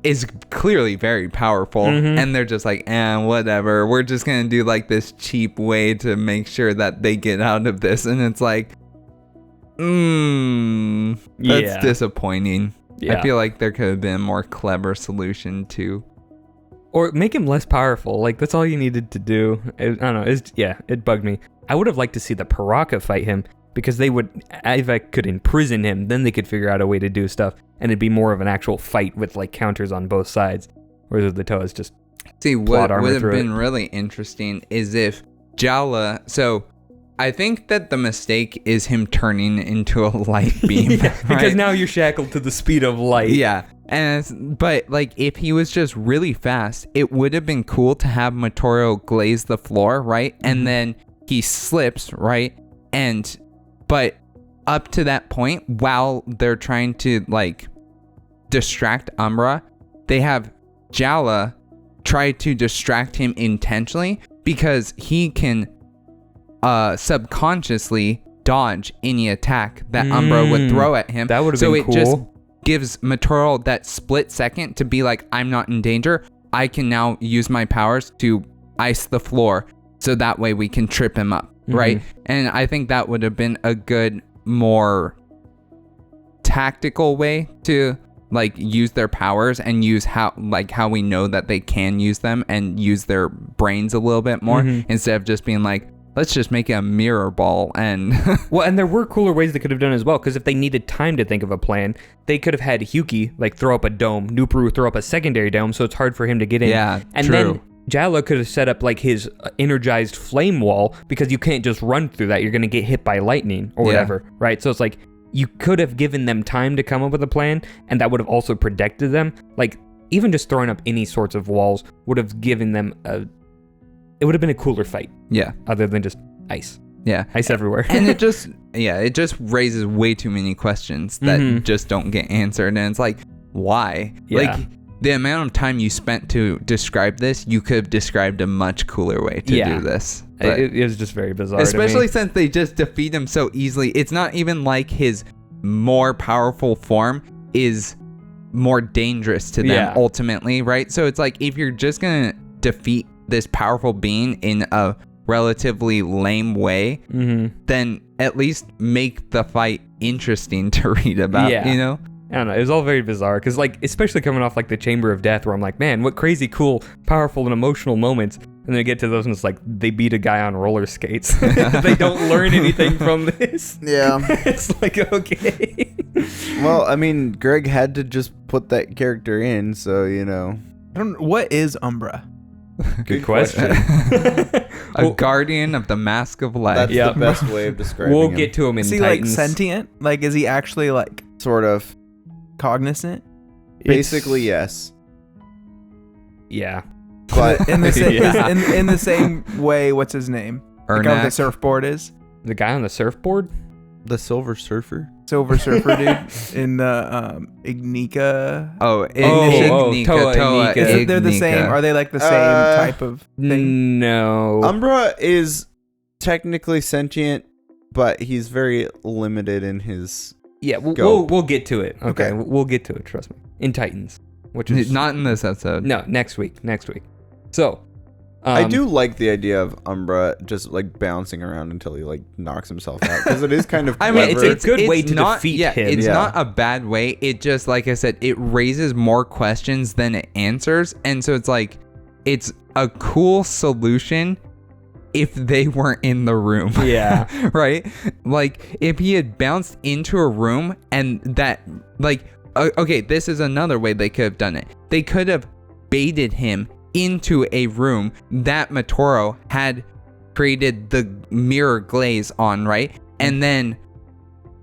is clearly very powerful, and they're just like, whatever. We're just gonna do like this cheap way to make sure that they get out of this, and it's like, that's disappointing. Yeah. I feel like there could have been a more clever solution too. Or make him less powerful. Like, that's all you needed to do. I don't know. It bugged me. I would have liked to see the Piraka fight him, because Ivek could imprison him, then they could figure out a way to do stuff, and it'd be more of an actual fight with like counters on both sides. Whereas the Toa is just what would have been really interesting is if Jala. So I think that the mistake is him turning into a light beam. Because now you're shackled to the speed of light. Yeah. But like if he was just really fast, it would have been cool to have Motoro glaze the floor, right? And then he slips, right? But up to that point, while they're trying to like distract Umbra, they have Jala try to distract him intentionally because he can subconsciously dodge any attack that Umbra would throw at him. That would have been cool. So it just gives Motoro that split second to be like, I'm not in danger. I can now use my powers to ice the floor, so that way we can trip him up, right? And I think that would have been a good, more tactical way to like use their powers and use how we know that they can use them and use their brains a little bit more instead of just being like, let's just make a mirror ball. And well, and there were cooler ways they could have done as well, because if they needed time to think of a plan, they could have had Hyuki like throw up a dome, Nuperu throw up a secondary dome, so it's hard for him to get in. Yeah, and true. then Jala could have set up like his energized flame wall, because you can't just run through that. You're going to get hit by lightning or whatever, right? So it's like you could have given them time to come up with a plan, and that would have also protected them. Like, even just throwing up any sorts of walls would have given them it would have been a cooler fight. Yeah. Other than just ice. Yeah. Ice everywhere. And it just raises way too many questions that just don't get answered. And it's like, why? Yeah. Like, the amount of time you spent to describe this, you could have described a much cooler way to do this. But It was just very bizarre. especially since they just defeat him so easily. It's not even like his more powerful form is more dangerous to them ultimately, right? So it's like, if you're just going to defeat this powerful being in a relatively lame way, then at least make the fight interesting to read about, you know? I don't know. It was all very bizarre because, like, especially coming off like the Chamber of Death, where I'm like, man, what crazy, cool, powerful, and emotional moments. And then I get to those, and it's like they beat a guy on roller skates. They don't learn anything from this. Yeah. It's like, okay. Well, I mean, Greg had to just put that character in, so you know. What is Umbra? Good question. A guardian of the Mask of Life. That's the best way of describing We'll him. get to him in Is he Titans. like sentient? Like, is he actually like Sort of. cognizant? Basically, yes. Yeah. But In the same, Yeah. in the same way, what's his name? The guy with the Ernak. surfboard is The guy on the surfboard? the Silver Surfer. Silver Surfer dude in the Inika. Oh, Toa Inika. Is they're the same? Are they like the same type of thing? No. Umbra is technically sentient, but he's very limited in his. Yeah, Go. we'll get to it. Okay, Okay. we'll get to it. Trust me. In Titans, which is Not in this episode. no next week. So, I do like the idea of Umbra just like bouncing around until he like knocks himself out, because it is kind of. I mean, clever. it's a good way to defeat him. It's Yeah. not a bad way. It just, like I said, it raises more questions than it answers. And so it's like, it's a cool solution if they weren't in the room. Yeah. Right? Like, if he had bounced into a room and that, like, okay, this is another way they could have done it. They could have baited him into a room that Matoro had created the mirror glaze on, right? And then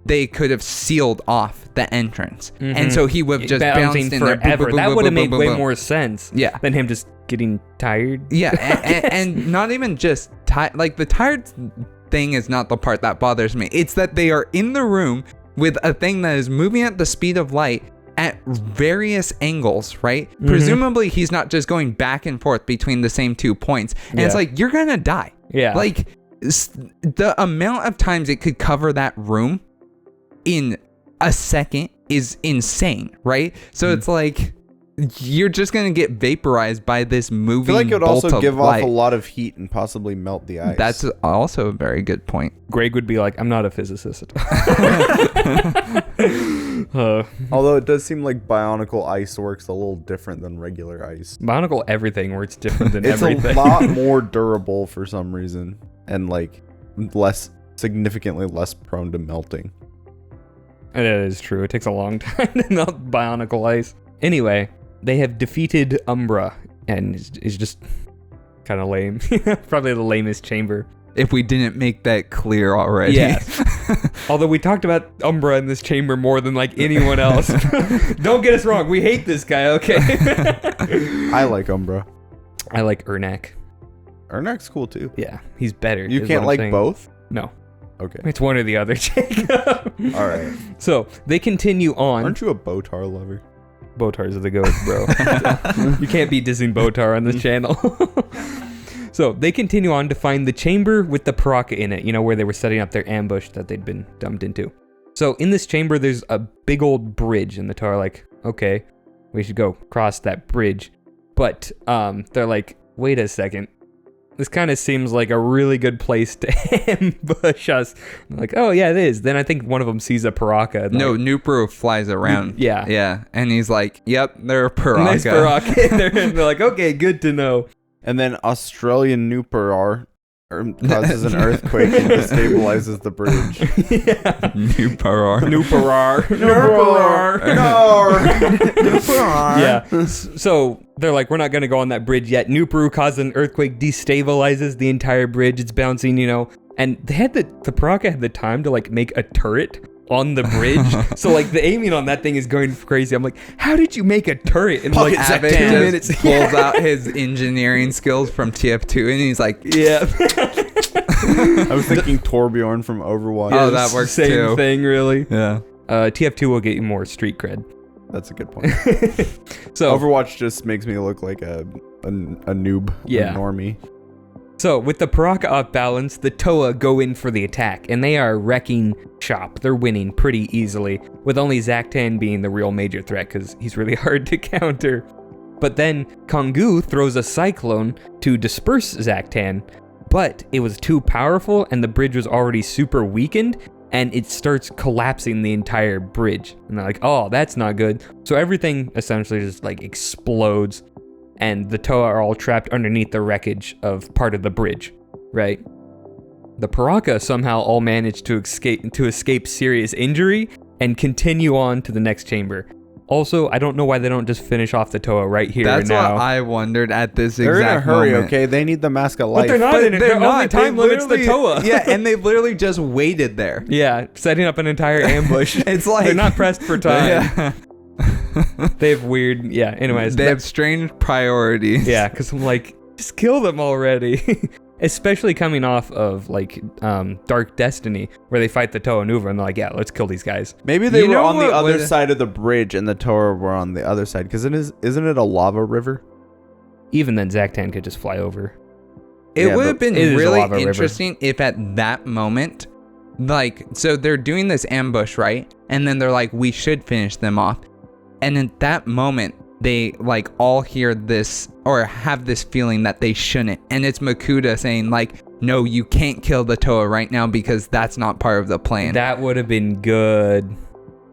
they could have sealed off the entrance. And so he would have just bounced in there. forever. That would have made way boom. more sense. Yeah. Than him just getting tired. Yeah, and not even just tired. Like, the tired thing is not the part that bothers me. It's that they are in the room with a thing that is moving at the speed of light at various angles, right? Presumably he's not just going back and forth between the same 2 points. And it's like, you're gonna die. Yeah. Like, the amount of times it could cover that room in a second is insane, right? So it's like, you're just gonna get vaporized by this I moving feel like it would bolt also of give light. off a lot of heat and possibly melt the ice. That's also a very good point. Greg would be like, I'm not a physicist. Although it does seem like bionicle ice works a little different than regular ice. Bionicle everything works different than It's everything. a lot more durable for some reason, and like significantly less prone to melting. That is true. It takes a long time to melt bionicle ice. Anyway, they have defeated Umbra, and it's just kind of lame. Probably the lamest chamber. If we didn't make that clear already. Yes. Although we talked about Umbra in this chamber more than like anyone else. Don't get us wrong. We hate this guy, okay? I like Umbra. I like Ernak. Ernak's cool too. Yeah, he's better. You is can't what I'm like saying. both? No. Okay. It's one or the other, Jacob. All right. So they continue on. Aren't you a Botar lover? Botars are the goat, bro. You can't be dissing Botar on this channel. So they continue on to find the chamber with the Piraka in it, you know, where they were setting up their ambush that they'd been dumped into. So in this chamber, there's a big old bridge, and the Tar are like, okay, we should go cross that bridge. But they're like, wait a second. This kind of seems like a really good place to ambush us. I'm like, oh yeah, it is. Then I think one of them sees a Piraka. No, like, Nupro flies around. Yeah. Yeah. And he's like, yep, they're a Piraka. nice Barraki. They're like, okay, good to know. And then Australian Nuparar causes an earthquake and destabilizes the bridge. Yeah. So they're like, we're not going to go on that bridge yet. Nupru causes an earthquake, destabilizes the entire bridge. It's bouncing, and they had the Piraka had the time to like make a turret on the bridge. So like the aiming on that thing is going crazy. I'm like, how did you make a turret in like 2 minutes? Pulls out his engineering skills from TF2 and he's like, yeah. I was thinking Torbjorn from Overwatch. Oh, that works Same too. thing, really. Yeah. TF2 will get you more street cred. That's a good point. So Overwatch just makes me look like a noob, Yeah. a normie. So, with the Piraka off balance, the Toa go in for the attack, and they are wrecking shop. They're winning pretty easily, with only Zaktan being the real major threat, because he's really hard to counter. But then, Kongu throws a Cyclone to disperse Zaktan, but it was too powerful, and the bridge was already super weakened, and it starts collapsing the entire bridge. And they're like, oh, that's not good. So everything essentially just, like, explodes. And the Toa are all trapped underneath the wreckage of part of the bridge, right? The Piraka somehow all manage to escape serious injury and continue on to the next chamber. Also, I don't know why they don't just finish off the Toa right here That's and now. what I wondered at this They're exact in a hurry, moment. okay? They need the mask of life. But they're not in it. Their only time limit's the literally- Toa. Yeah, and they literally just waited there. Yeah, setting up an entire ambush. It's like They're not pressed for time. Yeah. They have weird, anyways. They have strange priorities. Yeah, because I'm like, just kill them already. Especially coming off of, like, Dark Destiny, where they fight the Toa Nuva, and they're like, yeah, let's kill these guys. Maybe they You were know on the what other would- side of the bridge and the Toa were on the other side. Because isn't it a lava river? Even then, Zaktan could just fly over. It Yeah, would have but been it is a really lava river. interesting if at that moment, like, so they're doing this ambush, right? And then they're like, we should finish them off. And at that moment, they like all hear this or have this feeling that they shouldn't. And it's Makuta saying like, no, you can't kill the Toa right now because that's not part of the plan. That would have been good.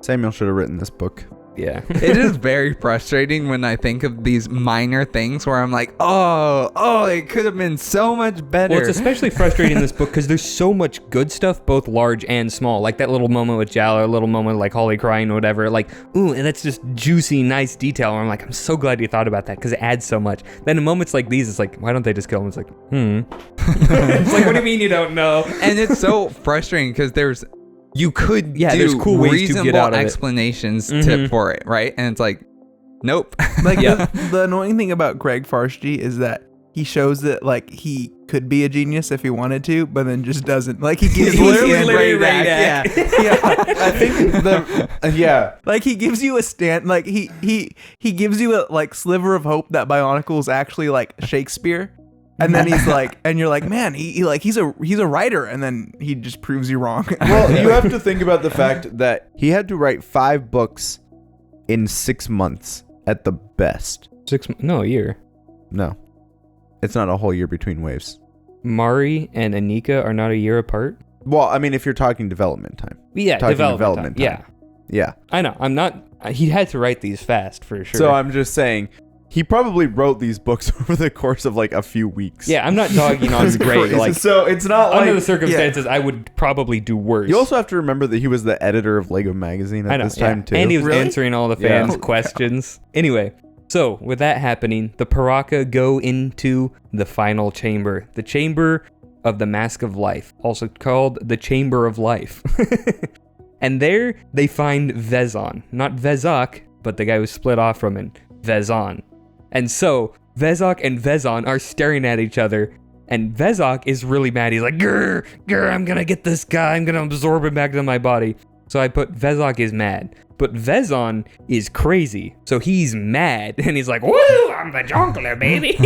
Samuel should have written this book. Yeah. It is very frustrating when I think of these minor things where I'm like, oh, it could have been so much better. Well, it's especially frustrating in this book because there's so much good stuff, both large and small. Like that little moment with Jala, a little moment like Holly crying or whatever. Like, ooh, and that's just juicy, nice detail. And I'm like, I'm so glad you thought about that because it adds so much. Then in moments like these, it's like, why don't they just kill him? It's like, It's like, what do you mean you don't know? And it's so frustrating because there's there's cool ways to reasonable get out of it. explanations Mhm. for it, right? And it's like, nope. Like Yeah. the annoying thing about Greg Farshji is that he shows that like he could be a genius if he wanted to, but then just doesn't. Like he gives you literally Radak. I think like he gives you a stand. Like he gives you a like sliver of hope that Bionicle is actually like Shakespeare. And then he's like, and you're like, man, he's a writer, and then he just proves you wrong. Well, you have to think about the fact that he had to write 5 books in 6 months at the best. A year. No, it's not a whole year between waves. Mari and Inika are not a year apart. Well, I mean, if you're talking development time. Yeah, Talking development time. time. Yeah. I know. I'm not. He had to write these fast for sure. So I'm just saying, he probably wrote these books over the course of like a few weeks. Yeah, I'm not dogging on Greg. Crazy. Like, So it's not under like the circumstances, I would probably do worse. you also have to remember that he was the editor of Lego Magazine at this time too. And he was Really? answering all the Yeah. fans' questions. Anyway, so with that happening, the Piraka go into the final chamber. The Chamber of the Mask of Life, also called the Chamber of Life. And there they find Vezon. Not Vezok, but the guy who split off from him, Vezon. And so, Vezok and Vezon are staring at each other, and Vezok is really mad. He's like, grr, I'm gonna get this guy, I'm gonna absorb him back into my body. So I put Vezok is mad, but Vezon is crazy, so he's mad, and he's like, woo, I'm the Jonkler, baby.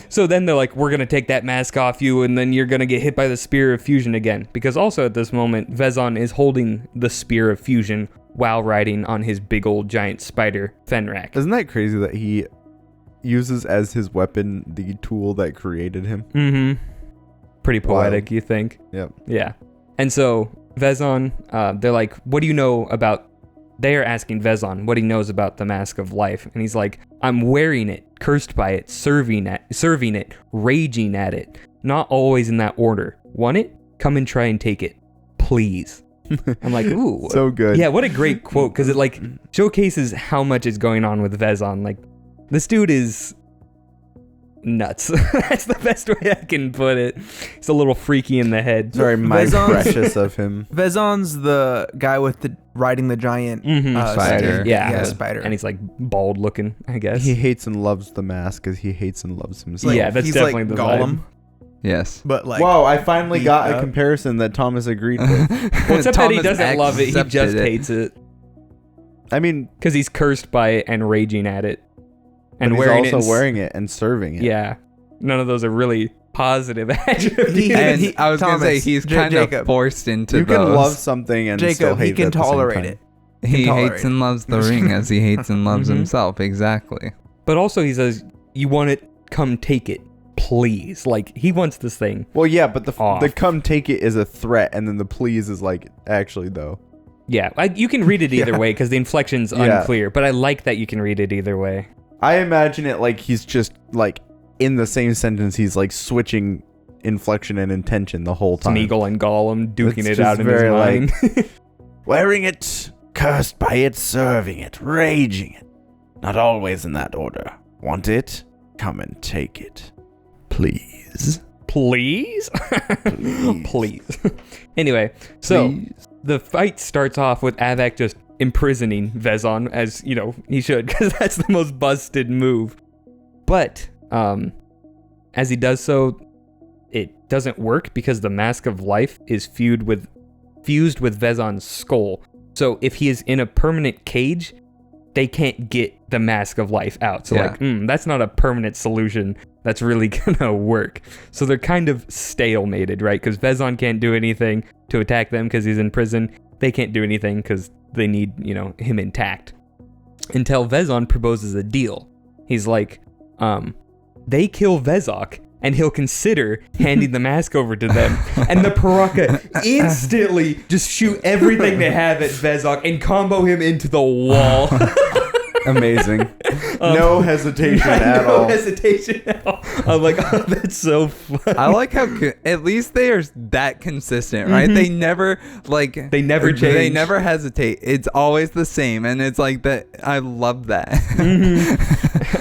So then they're like, we're going to take that mask off you, and then you're going to get hit by the Spear of Fusion again. Because also at this moment, Vezon is holding the Spear of Fusion while riding on his big old giant spider, Fenrak. Isn't that crazy that he uses as his weapon the tool that created him? Mm-hmm. Pretty poetic, you think? Yep. Yeah. And so Vezon, they're like, what do you know about they're asking Vezon what he knows about the Mask of Life, and he's like, I'm wearing it, cursed by it, serving it, raging at it. Not always in that order. Want it? Come and try and take it. Please. I'm like, ooh. So good. Yeah, what a great quote, because it like showcases how much is going on with Vezon. Like, this dude is nuts. That's the best way I can put it. He's a little freaky in the head. Very precious of him. Vezon's the guy with the riding the giant spider. Yeah, spider. And he's like bald looking, I guess. He hates and loves the mask as he hates and loves himself. Yeah, that's he's definitely like the Gollum. vibe. Yes. But like, whoa, I finally got a comparison that Thomas agreed with. Well, except that he Thomas doesn't love it, he accepted just it. hates it. I mean, Because he's cursed by it and raging at it. and And he's wearing also it. wearing it and serving it. Yeah. None of those are really positive attributes. And I was going to say, Thomas, he's kind of Jacob. forced into You those. can love something and still Jacob, hate he it can at the same tolerate time. it. He tolerate hates and loves the ring as he hates and loves Mhm. himself. Exactly. But also he says, you want it, come take it. Please. Like, he wants this thing. Well, yeah, but the Off. come take it is a threat, and then the please is like, actually, though. Yeah, you can read it either Yeah. way because the inflection's Yeah. unclear. But I like that you can read it either way. I imagine it like he's just, like, in the same sentence, he's, like, switching inflection and intention the whole time. Smeagol and Gollum duking It's it just out in his very, mind. Wearing it, cursed by it, serving it, raging it. Not always in that order. Want it? Come and take it. Please. Please? Please. Please. Anyway, so Please. the fight starts off with Avak just imprisoning Vezon, as, you know, he should, because that's the most busted move. But, as he does so, it doesn't work because the Mask of Life is fused with Vezon's skull. So if he is in a permanent cage, they can't get the Mask of Life out. So that's not a permanent solution that's really gonna work. So they're kind of stalemated, right? Because Vezon can't do anything to attack them because he's in prison. They can't do anything because they need, you know, him intact. Until Vezon proposes a deal. He's like, they kill Vezok, and he'll consider handing the mask over to them. And the Piraka instantly just shoot everything they have at Vezok and combo him into the wall. Amazing. No hesitation at all. No hesitation at all. I'm like, oh, that's so funny. I like how at least they are that consistent, right? They never They never They change. never hesitate. It's always the same, and it's like that. I love that.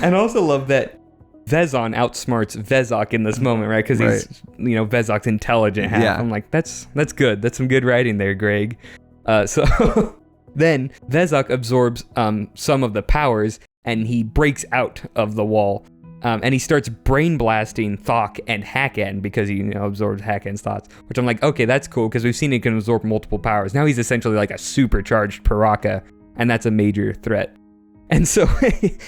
And I also love that Vezon outsmarts Vezok in this moment, right? Because he's, you know, Vezok's intelligent half. Yeah. I'm like, that's good. That's some good writing there, Greg. So then Vezok absorbs some of the powers, and he breaks out of the wall. And he starts brain blasting Thok and Hakan because he, you know, absorbs Hakan's thoughts, which I'm like, okay, that's cool because we've seen he can absorb multiple powers. Now he's essentially like a supercharged Piraka, and that's a major threat. And so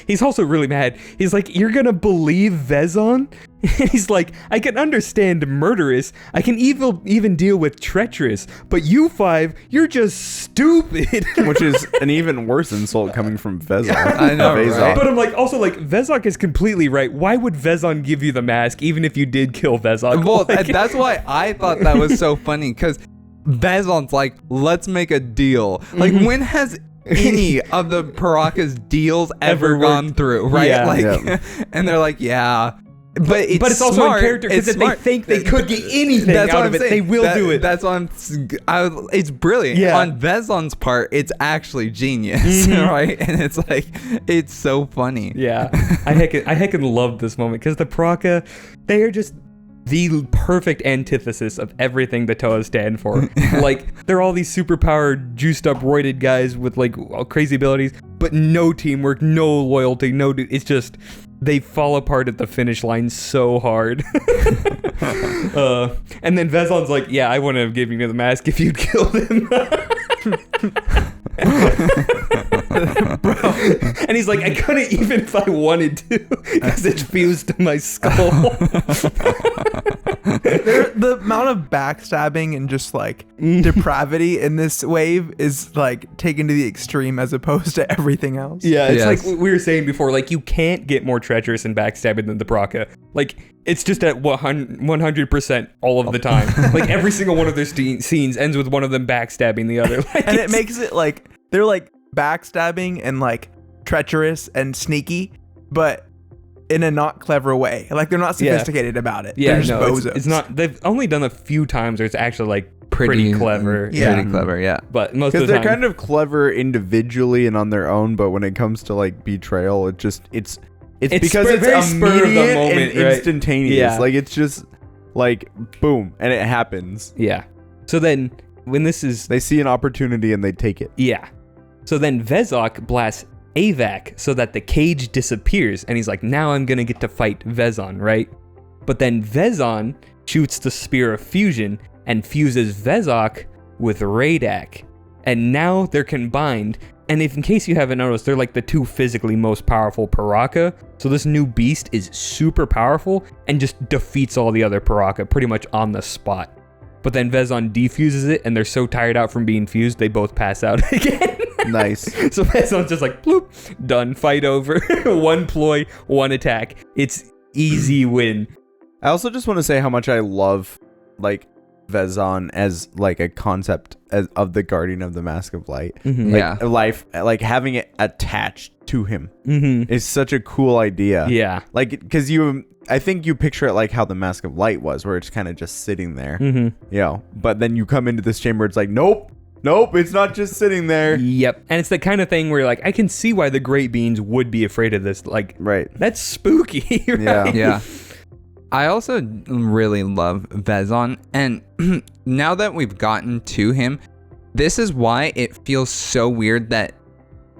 he's also really mad. He's like, you're gonna believe Vezon? He's like, I can understand murderous. I can even deal with treacherous. But you five, you're just stupid. Which is an even worse insult coming from Vezok. I know, Vezok. right? But I'm like, also like, Vezok is completely right. Why would Vezon give you the mask even if you did kill Vezok? Well, Like- that's why I thought that was so funny, because Vezon's like, let's make a deal. Like, when has any of the Piraka's deals ever Ever gone worked. through, right? Yeah. Like, Yeah. And they're like, yeah. But it's also smart. in character because It's if they smart. think they could get anything That's out what of I'm it, they saying. will do it. That's why it's brilliant. Yeah. On Vezon's part, it's actually genius, right? And it's like, it's so funny. Yeah, I heckin' love this moment because the Piraka, they are just the perfect antithesis of everything the Toa stand for. Like, they're all these superpowered, juiced up, roided guys with like crazy abilities, but no teamwork, no loyalty, it's just they fall apart at the finish line so hard. And then Vezon's like, yeah, I wouldn't have given you the mask if you'd killed him. And he's like, I couldn't even if I wanted to because it fused to my skull. The amount of backstabbing and just like depravity in this wave is like taken to the extreme as opposed to everything else. Yeah, it's Yes. like we were saying before, like you can't get more treacherous and backstabbing than the Piraka. Like it's just at 100% all of the time. Like every single one of their scenes ends with one of them backstabbing the other. Like, And it makes it like they're like backstabbing and like treacherous and sneaky, but in a not clever way. Like they're not sophisticated about it. Yeah, they're just bozos. it's not. They've only done a few times where it's actually like pretty clever. Pretty clever, yeah. But most of the Because time, they're kind of clever individually and on their own, but when it comes to like betrayal, it's because it's very spur of the immediate moment, and right? instantaneous. Yeah. Like it's just like boom, and it happens. yeah. So then when this is They see an opportunity and they take it. yeah. So then Vezok blasts Avak so that the cage disappears, and he's like, now I'm gonna get to fight Vezon, right? But then Vezon shoots the Spear of Fusion and fuses Vezok with Radak. And now they're combined. And if in case you haven't noticed, they're like the two physically most powerful Piraka. So this new beast is super powerful and just defeats all the other Piraka pretty much on the spot. But then Vezon defuses it, and they're so tired out from being fused, they both pass out again. Nice. So Vezon's just like, bloop, done, fight over. One ploy, one attack. It's easy win. I also just want to say how much I love like Vezon as like a concept of the Guardian of the Mask of Light. Mm-hmm. Like Yeah. life, like having it attached to him Mm-hmm. is such a cool idea. Yeah. Like, because I think you picture it like how the Mask of Light was, where it's kind of just sitting there, Mm-hmm. you know. But then you come into this chamber, it's like, nope, it's not just sitting there. Yep. And it's the kind of thing where like I can see why the Great Beans would be afraid of this. Like Right. that's spooky, right? Yeah. Yeah. I also really love Vezon, and now that we've gotten to him, this is why it feels so weird that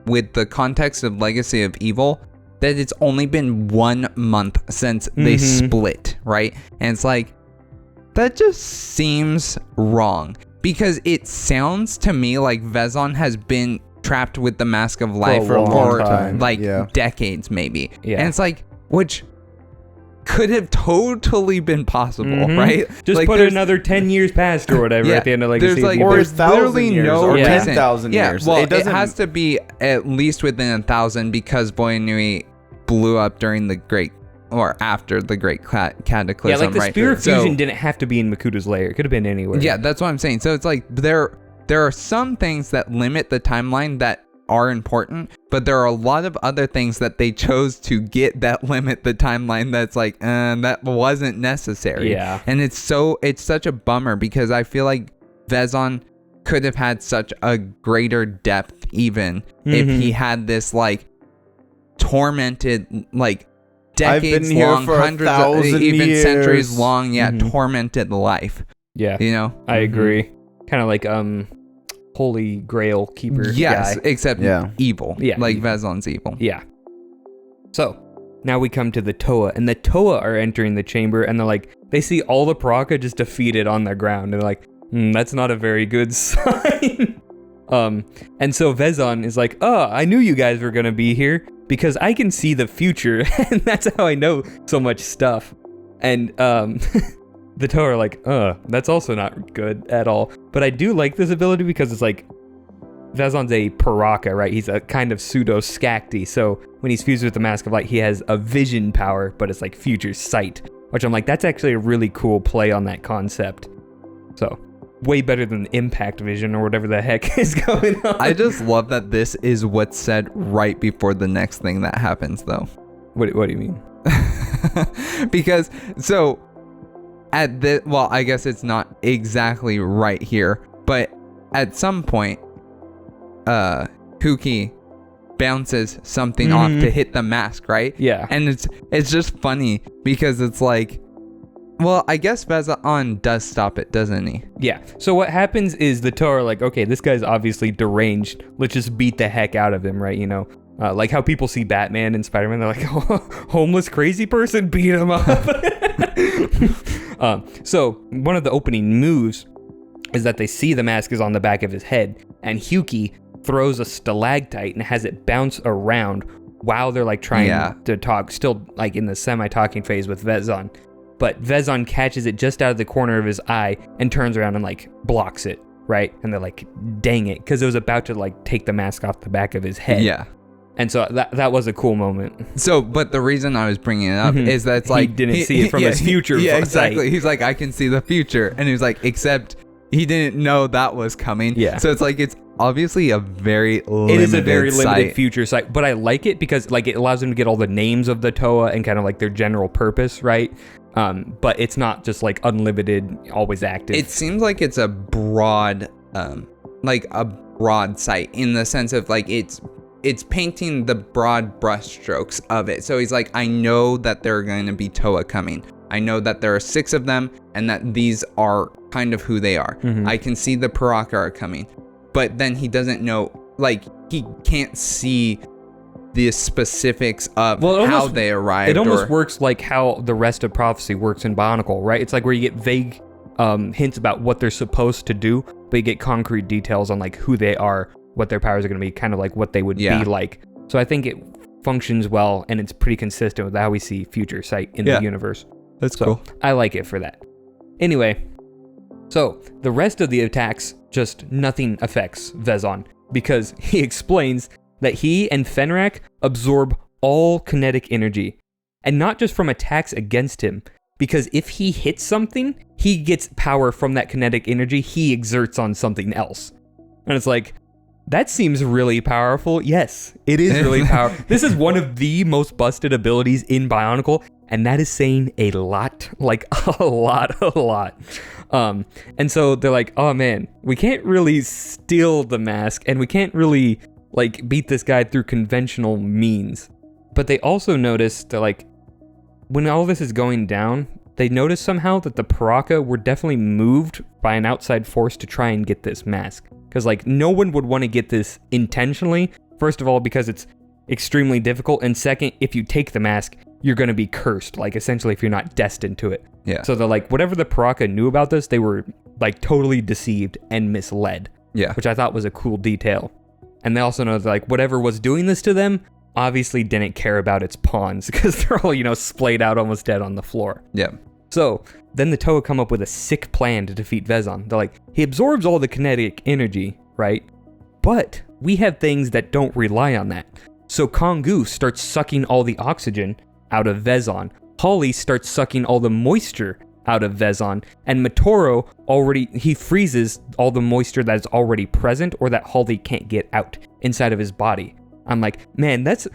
with the context of Legacy of Evil, that it's only been 1 month since they split, right? And it's like, that just seems wrong, because it sounds to me like Vezon has been trapped with the Mask of Life For a long for time, like yeah. decades maybe. Yeah. And it's like, which could have totally been possible, right? Just like, put there's- another 10 years past or whatever Yeah, at the end of Legacy there's of like Evil. Or there's 1,000 literally years, no or reason. 10,000 yeah, years. well, It it, doesn't- has to be at least within 1,000 because Boyanui blew up during the Great, or after the Great Cataclysm, Yeah, like the right? Spear of Fusion So- didn't have to be in Makuto's lair. It could have been anywhere. Yeah, that's what I'm saying. So it's like there are some things that limit the timeline that are important, but there are a lot of other things that they chose to get that limit the timeline that's like that wasn't necessary. Yeah. And it's such a bummer, because I feel like Vezon could have had such a greater depth even if he had this like tormented, like decades here long, for hundreds of 1,000 even years. centuries long, tormented life. Yeah. You know? I agree. Kind of like Holy Grail keeper Yes, guy. except evil. Yeah, Like evil. Vezon's evil. Yeah. So, now we come to the Toa, and the Toa are entering the chamber, and they're like, they see all the Piraka just defeated on the ground, and they're like, that's not a very good sign. And so Vezon is like, I knew you guys were gonna be here, because I can see the future, and that's how I know so much stuff. And, the Toa are like, that's also not good at all. But I do like this ability because it's like, Vezon's a Piraka, right? He's a kind of pseudo-Skakti, so when he's fused with the Mask of Light, he has a vision power, but it's like future sight, which I'm like, that's actually a really cool play on that concept. So, way better than Impact Vision or whatever the heck is going on. I just love that this is what's said right before the next thing that happens, though. What do you mean? Because, so, well, I guess it's not exactly right here, but at some point, Kuki bounces something off to hit the mask, right? Yeah. And it's just funny because it's like, well, I guess Vezon does stop it, doesn't he? Yeah. So what happens is the Toa are like, okay, this guy's obviously deranged. Let's just beat the heck out of him, right? You know, like how people see Batman and Spider-Man. They're like, homeless crazy person, beat him up. So one of the opening moves is that they see the mask is on the back of his head, and Hyuki throws a stalactite and has it bounce around while they're like trying to talk, still like in the semi-talking phase with Vezon. But Vezon catches it just out of the corner of his eye and turns around and like blocks it, right? And they're like, dang it, because it was about to like take the mask off the back of his head. Yeah. And so that was a cool moment. So, but the reason I was bringing it up is that it's like... He didn't see it from his future Yeah, sight. exactly. He's like, I can see the future. And he was like, except he didn't know that was coming. Yeah. So it's like, it's obviously a very limited It is a very limited site. future site, but I like it because like it allows them to get all the names of the Toa and kind of like their general purpose, right? But it's not just like unlimited, always active. It seems like it's a broad site in the sense of like it's painting the broad brushstrokes of it. So he's like, I know that there are going to be Toa coming. I know that there are 6 of them and that these are kind of who they are. Mm-hmm. I can see the Piraka are coming. But then he doesn't know, like, he can't see the specifics of how they arrived. It almost works like how the rest of Prophecy works in Bionicle, right? It's like where you get vague hints about what they're supposed to do, but you get concrete details on like who they are, what their powers are going to be, kind of like what they would be like. So I think it functions well, and it's pretty consistent with how we see future sight in the universe. That's cool. I like it for that. Anyway, so the rest of the attacks, just nothing affects Vezon, because he explains that he and Fenrak absorb all kinetic energy, and not just from attacks against him, because if he hits something, he gets power from that kinetic energy he exerts on something else. And it's like, that seems really powerful. Yes, it is really powerful. This is one of the most busted abilities in Bionicle, and that is saying a lot, like a lot. And so they're like, oh man, we can't really steal the mask, and we can't really like beat this guy through conventional means. But they also notice that like when all this is going down, they notice somehow that the Piraka were definitely moved by an outside force to try and get this mask. Because like no one would want to get this intentionally. First of all, because it's extremely difficult, and second, if you take the mask, you're going to be cursed, like essentially if you're not destined to it. Yeah. So they're like, whatever the Piraka knew about this, they were like totally deceived and misled. Yeah. Which I thought was a cool detail. And they also know that like whatever was doing this to them obviously didn't care about its pawns, because they're all, splayed out almost dead on the floor. Yeah. So then the Toa come up with a sick plan to defeat Vezon. They're like, he absorbs all the kinetic energy, right? But we have things that don't rely on that. So Kongu starts sucking all the oxygen out of Vezon. Holly starts sucking all the moisture out of Vezon. And Matoro he freezes all the moisture that is already present or that Holly can't get out inside of his body. I'm like, man, that's...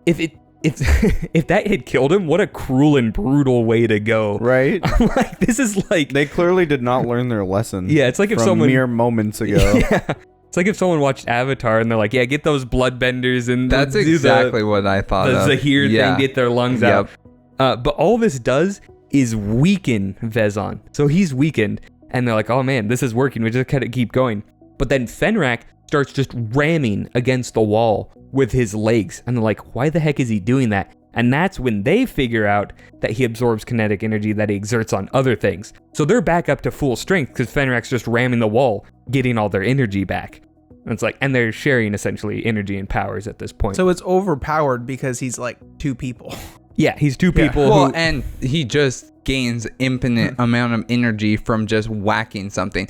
If that had killed him, what a cruel and brutal way to go. Right? I'm like, this is like... They clearly did not learn their lesson. Yeah, it's like if from someone... mere moments ago. Yeah. It's like if someone watched Avatar and they're like, yeah, get those bloodbenders and that's exactly what I thought the of. Zahir thing, get their lungs out. But all this does is weaken Vezon. So he's weakened, and they're like, oh man, this is working. We just gotta keep going. But then Fenrak starts just ramming against the wall with his legs. And they're like, why the heck is he doing that? And that's when they figure out that he absorbs kinetic energy that he exerts on other things. So they're back up to full strength because Fenrak's just ramming the wall, getting all their energy back. And it's like, and they're sharing essentially energy and powers at this point. So it's overpowered because he's like 2 people. Yeah, he's 2 people. Well, and he just gains infinite amount of energy from just whacking something.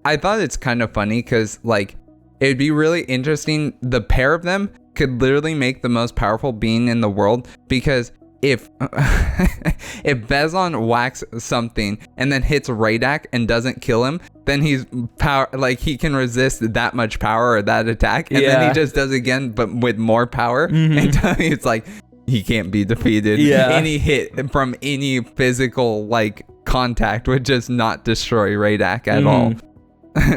I thought it's kind of funny because like it'd be really interesting. The pair of them could literally make the most powerful being in the world, because if Vezon whacks something and then hits Radak and doesn't kill him, then he's he can resist that much power or that attack, and then he just does it again but with more power. And it's like he can't be defeated. Any hit from any physical like contact would just not destroy Radak at all.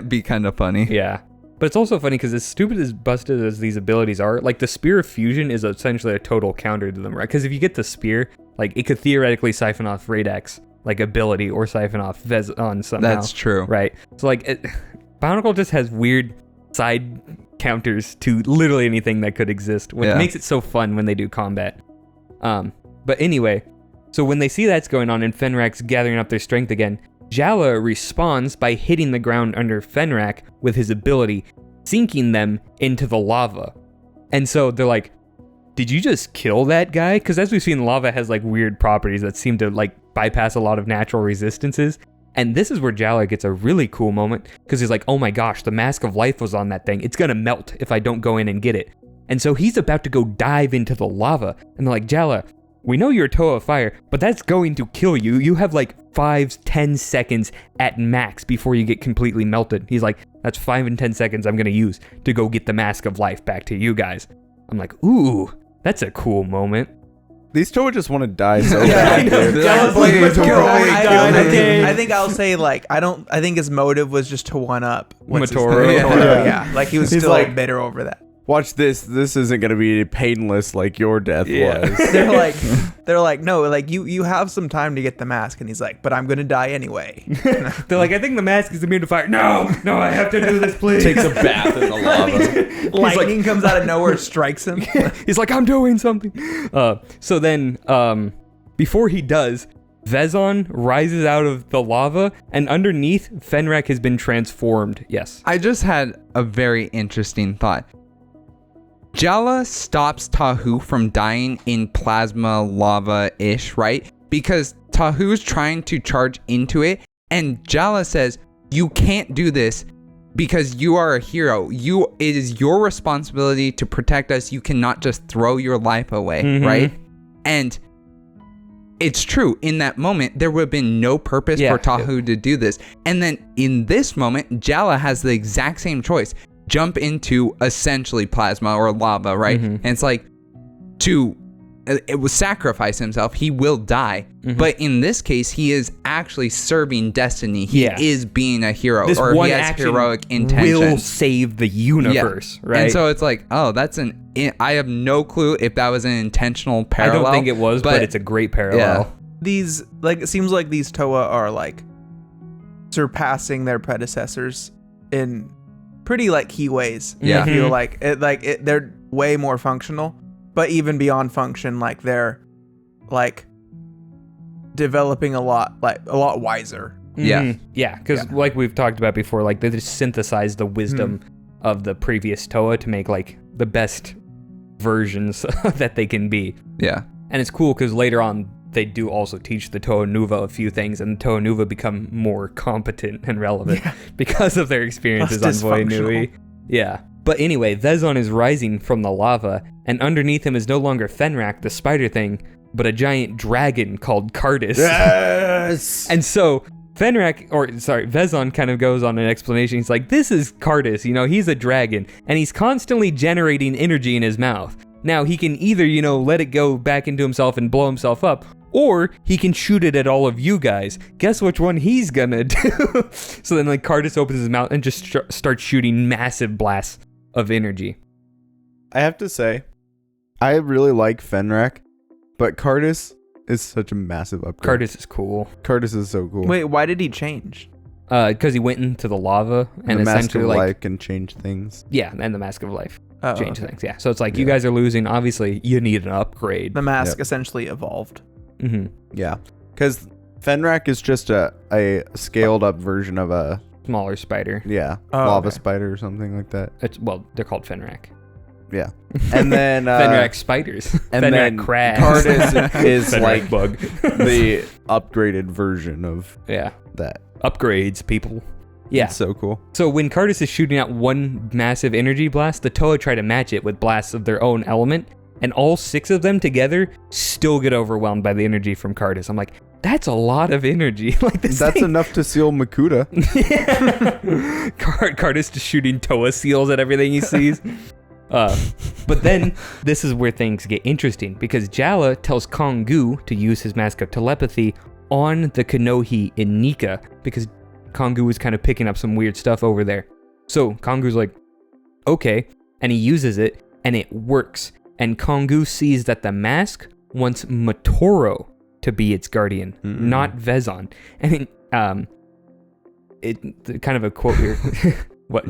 Be kind of funny. Yeah. But it's also funny because as stupid as busted as these abilities are, like the Spear of Fusion is essentially a total counter to them, right? Because if you get the Spear, like it could theoretically siphon off Radak's like ability or siphon off Vezon somehow. That's true. Right? So like Bionicle just has weird side counters to literally anything that could exist, which makes it so fun when they do combat. But anyway, so when they see that's going on and Fenrak's gathering up their strength again, Jala responds by hitting the ground under Fenrak with his ability, sinking them into the lava. And so they're like, did you just kill that guy? Because as we've seen, lava has like weird properties that seem to like bypass a lot of natural resistances. And this is where Jala gets a really cool moment, because he's like, oh my gosh, the Mask of Life was on that thing. It's gonna melt if I don't go in and get it. And so he's about to go dive into the lava. And they're like, Jala, we know you're a Toa of Fire, but that's going to kill you. You have like 5-10 seconds at max before you get completely melted. He's like, that's 5 and 10 seconds I'm going to use to go get the Mask of Life back to you guys. I'm like, ooh, that's a cool moment. These Toa just want to die so bad. I think I'll say like I think his motive was just to one up Matoro. Yeah, like he was He's still like, bitter over that. Watch this. This isn't gonna be painless like your death was. They're like, no, like you have some time to get the mask, and he's like, but I'm gonna die anyway. They're like, I think the mask is immune to fire. No, I have to do this, please. Takes a bath in the lava. Lightning comes out of nowhere, strikes him. He's like, I'm doing something. So then, before he does, Vezon rises out of the lava, and underneath, Fenrak has been transformed. Yes. I just had a very interesting thought. Jala stops Tahu from dying in plasma lava-ish, right? Because Tahu's trying to charge into it, and Jala says, you can't do this because you are a hero. It is your responsibility to protect us. You cannot just throw your life away, right? And it's true. In that moment, there would have been no purpose for Tahu to do this. And then in this moment, Jala has the exact same choice. Jump into essentially plasma or lava, right? And it's like it will sacrifice himself. He will die. But in this case, he is actually serving destiny. He is being a hero, this or one he has action heroic intention. Will save the universe, right? And so it's like, oh, I have no clue if that was an intentional parallel. I don't think it was, but it's a great parallel. These, like, it seems like these Toa are like surpassing their predecessors in pretty like key ways. Yeah. I feel like they're way more functional, but even beyond function, like they're like developing a lot wiser. Because like we've talked about before, like they just synthesize the wisdom of the previous Toa to make like the best versions that they can be. Yeah. And it's cool because later on they do also teach the Toa Nuva a few things, and the Toa Nuva become more competent and relevant because of their experiences on Voi Nui. Yeah. But anyway, Vezon is rising from the lava, and underneath him is no longer Fenrak, the spider thing, but a giant dragon called Cardis. Yes! And so Vezon kind of goes on an explanation. He's like, this is Cardis, he's a dragon, and he's constantly generating energy in his mouth. Now, he can either, let it go back into himself and blow himself up, or he can shoot it at all of you guys. Guess which one he's gonna do? So then, like, Cardis opens his mouth and just starts shooting massive blasts of energy. I have to say, I really like Fenrak, but Cardis is such a massive upgrade. Cardis is cool. Cardis is so cool. Wait, why did he change? Because he went into the lava and the Mask essentially of like Life can change things. Yeah, and the Mask of Life change things. Yeah, so it's like you Yeah. guys are losing. Obviously, you need an upgrade. The mask essentially evolved. Yeah, because Fenrak is just a scaled up version of a Smaller spider. lava spider or something like that. They're called Fenrak. Yeah, and then Fenrak spiders. and Fenrak then crabs. Cardis is Fenrak like bug. the upgraded version of Yeah, that. upgrades, people. Yeah. It's so cool. So when Cardis is shooting out one massive energy blast, the Toa try to match it with blasts of their own element, and all 6 of them together still get overwhelmed by the energy from Cardis. I'm like, that's a lot of energy. Like this That's thing. enough to seal Makuta. Cardis just shooting Toa seals at everything he sees. But then this is where things get interesting, because Jala tells Kongu to use his mask of telepathy on the Kanohi in Nika, because Kongu was kind of picking up some weird stuff over there. So Kongu's like, okay, and he uses it, and it works. And Kongu sees that the mask wants Matoro to be its guardian, not Vezon. And it kind of a quote here.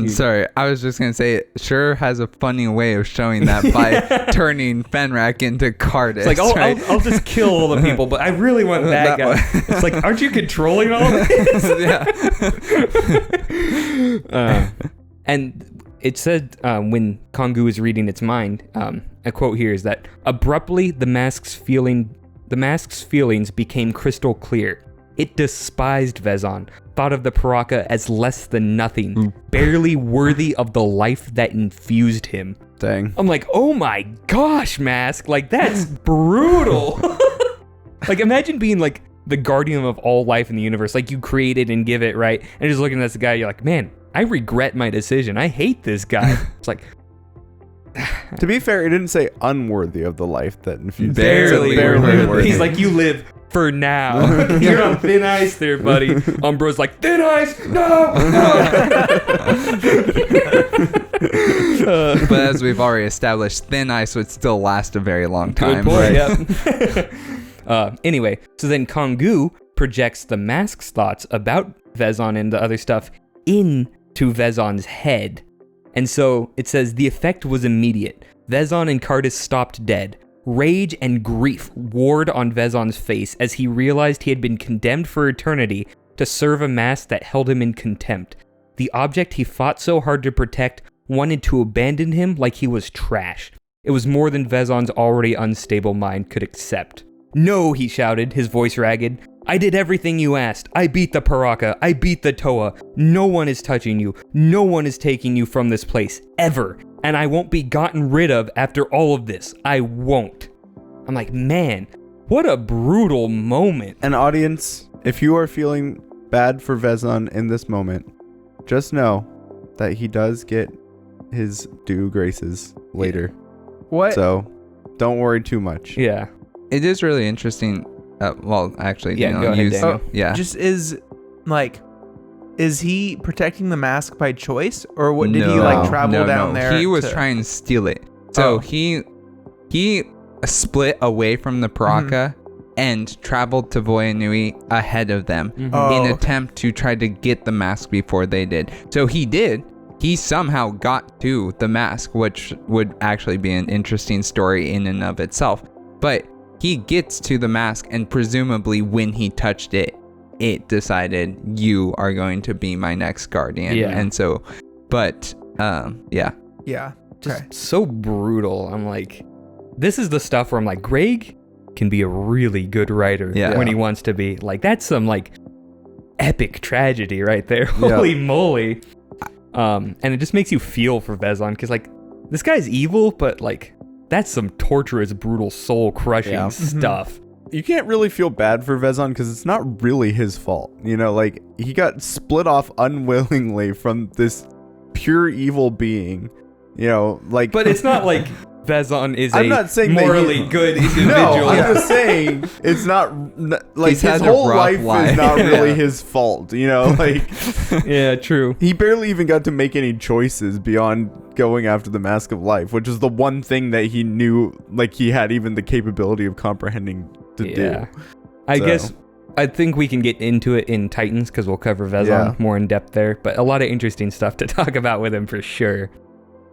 Sorry, I was just gonna say it sure has a funny way of showing that by turning Fenrak into Cardis. It's like, I'll just kill all the people, but I really want that guy. It's like, aren't you controlling all of this? And it said when Kongu is reading its mind, a quote here is that abruptly the mask's feelings became crystal clear. It despised Vezon, thought of the Piraka as less than nothing, barely worthy of the life that infused him. Dang. I'm like, oh my gosh, Mask, like that's brutal. Like, imagine being like the guardian of all life in the universe. Like, you create it and give it, right? And just looking at this guy, you're like, man, I regret my decision. I hate this guy. It's like, to be fair, it didn't say unworthy of the life that infused. Barely worthy. He's like, you live for now. You're on thin ice there, buddy. Umbro's like, thin ice, no. But as we've already established, thin ice would still last a very long time. Good point. Yep. Anyway, so then Kongu projects the mask's thoughts about Vezon and the other stuff into Vezon's head. And so it says the effect was immediate. Vezon and Cardis stopped dead. Rage and grief warred on Vezon's face as he realized he had been condemned for eternity to serve a mask that held him in contempt. The object he fought so hard to protect wanted to abandon him like he was trash. It was more than Vezon's already unstable mind could accept. No, he shouted, his voice ragged. I did everything you asked. I beat the Piraka. I beat the Toa. No one is touching you. No one is taking you from this place, ever. And I won't be gotten rid of after all of this. I won't. I'm like, man, what a brutal moment. An audience, if you are feeling bad for Vezon in this moment, just know that he does get his due graces later. What? So don't worry too much. Yeah. It is really interesting. Well, actually, Yeah, Daniel, go ahead, you- Daniel. Yeah. Just is he protecting the mask by choice, or what did he like travel down there? He was trying to steal it. So he split away from the Piraka and traveled to Voyanui ahead of them in an attempt to try to get the mask before they did. So he did. He somehow got to the mask, which would actually be an interesting story in and of itself. But he gets to the mask, and presumably when he touched it, it decided, you are going to be my next guardian. Yeah. And so, but, yeah. Yeah. Just so brutal. I'm like, this is the stuff where I'm like, Greg can be a really good writer when he wants to be. Like, that's some like epic tragedy right there. Holy moly. And it just makes you feel for Vezon, because like, this guy's evil, but like, that's some torturous, brutal, soul-crushing stuff. You can't really feel bad for Vezon because it's not really his fault. You know, like, he got split off unwillingly from this pure evil being. You know, like... But it's not like Vezon is I'm not saying morally good individual. No, I'm just saying it's not... Like, He's his had a whole rough life is not really his fault, you know? Like... Yeah, true. He barely even got to make any choices beyond going after the Mask of Life, which is the one thing that he knew, like, he had even the capability of comprehending to do. I guess I think we can get into it in Titans, because we'll cover Vezon more in depth there, but a lot of interesting stuff to talk about with him for sure.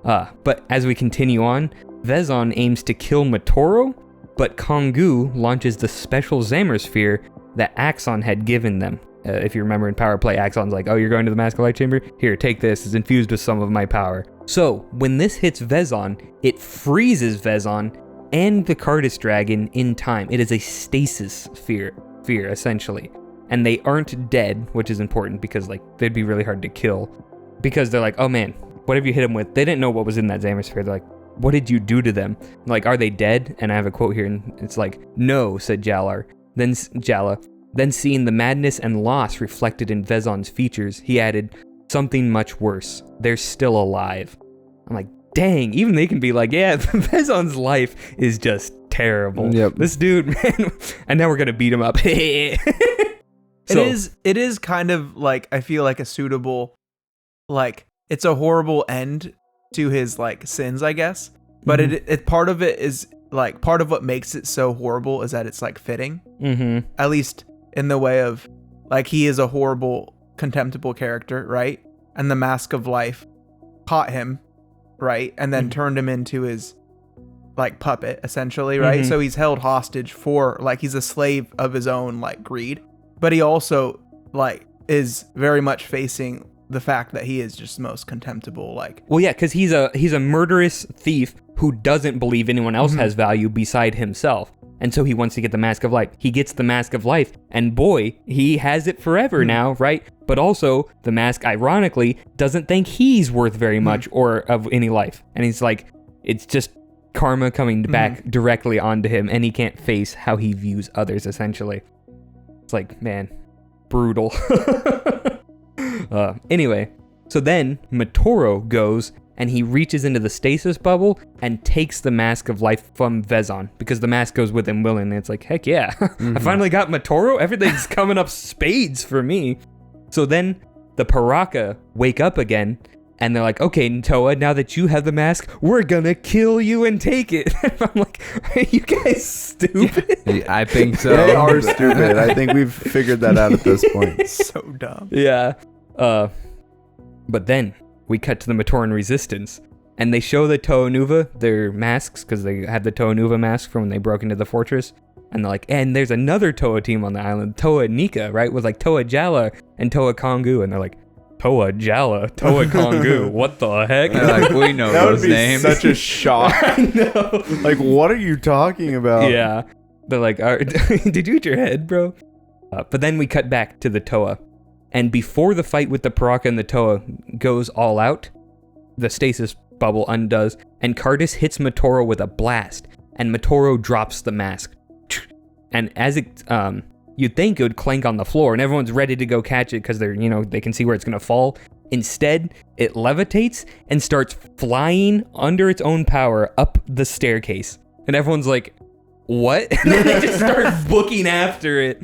But as we continue on, Vezon aims to kill Matoro, but Kongu launches the special Zamor Sphere that Axon had given them. If you remember in Power Play, Axon's like, oh, you're going to the Mask of Light Chamber? Here, take this. It's infused with some of my power. So, when this hits Vezon, it freezes Vezon and the Cardis Dragon in time. It is a stasis sphere, essentially. And they aren't dead, which is important because, like, they'd be really hard to kill. Because they're like, oh man, what have you hit them with? They didn't know what was in that Zamor Sphere. They're like, what did you do to them? Like, are they dead? And I have a quote here, and it's like, no, said Jalar. Then seeing the madness and loss reflected in Vezon's features, he added, something much worse. They're still alive. I'm like, dang, even they can be like, yeah, Vezon's life is just terrible. Yep. This dude, man, and now we're going to beat him up. It is kind of like, I feel like a suitable, like, it's a horrible end to his like sins, I guess. But it part of it is like, part of what makes it so horrible is that it's like fitting. Mm-hmm. At least in the way of, like, he is a horrible, contemptible character, right? And the Mask of Life caught him, right? And then turned him into his, like, puppet, essentially, right? So he's held hostage for, like, he's a slave of his own, like, greed. But he also, like, is very much facing the fact that he is just the most contemptible, like... Well, yeah, because he's a murderous thief who doesn't believe anyone else has value beside himself. And so he wants to get the Mask of Life. He gets the Mask of Life, and boy, he has it forever now, right? But also, the mask, ironically, doesn't think he's worth very much or of any life. And he's like, it's just karma coming back directly onto him, and he can't face how he views others, essentially. It's like, man, brutal. Anyway, so then Motoro goes and he reaches into the stasis bubble and takes the mask of life from Vezon, because the mask goes with him willingly. It's like, heck yeah, I finally got Motoro. Everything's coming up spades for me. So then the Piraka wake up again, and they're like, okay, Toa, now that you have the mask, we're gonna kill you and take it. I'm like, are you guys stupid? I think so. They are stupid. I think we've figured that out at this point. So dumb. Yeah. But then we cut to the Matoran resistance, and they show the Toa Nuva their masks, because they had the Toa Nuva mask from when they broke into the fortress. And they're like, and there's another Toa team on the island, Toa Inika, right? With like Toa Jala and Toa Kongu. And they're like, Toa Jala, Toa Kongu, what the heck? They're like, we know That those would be names. such a shock. I know. Like, what are you talking about? Yeah. They're like, did you eat your head, bro? But then we cut back to the Toa. And before the fight with the Piraka and the Toa goes all out, the stasis bubble undoes, and Cardis hits Motoro with a blast, and Motoro drops the mask. And as it, you'd think it would clank on the floor, and everyone's ready to go catch it because they're, they can see where it's gonna fall. Instead, it levitates and starts flying under its own power up the staircase, and everyone's like, what? And then they just start booking after it.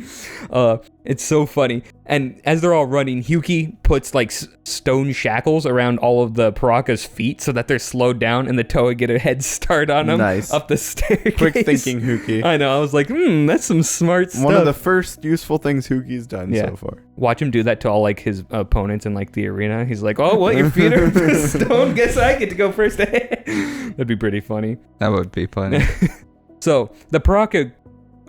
It's so funny. And as they're all running, Hyuki puts like stone shackles around all of the Piraka's feet so that they're slowed down, and the Toa get a head start on them up the staircase. Quick thinking, Hyuki. I know. I was like, that's some smart stuff. One of the first useful things Hyuki's done so far. Watch him do that to all like his opponents in like the arena. He's like, oh, what? Your feet are stone? Guess I get to go first. That'd be pretty funny. That would be funny. So the Piraka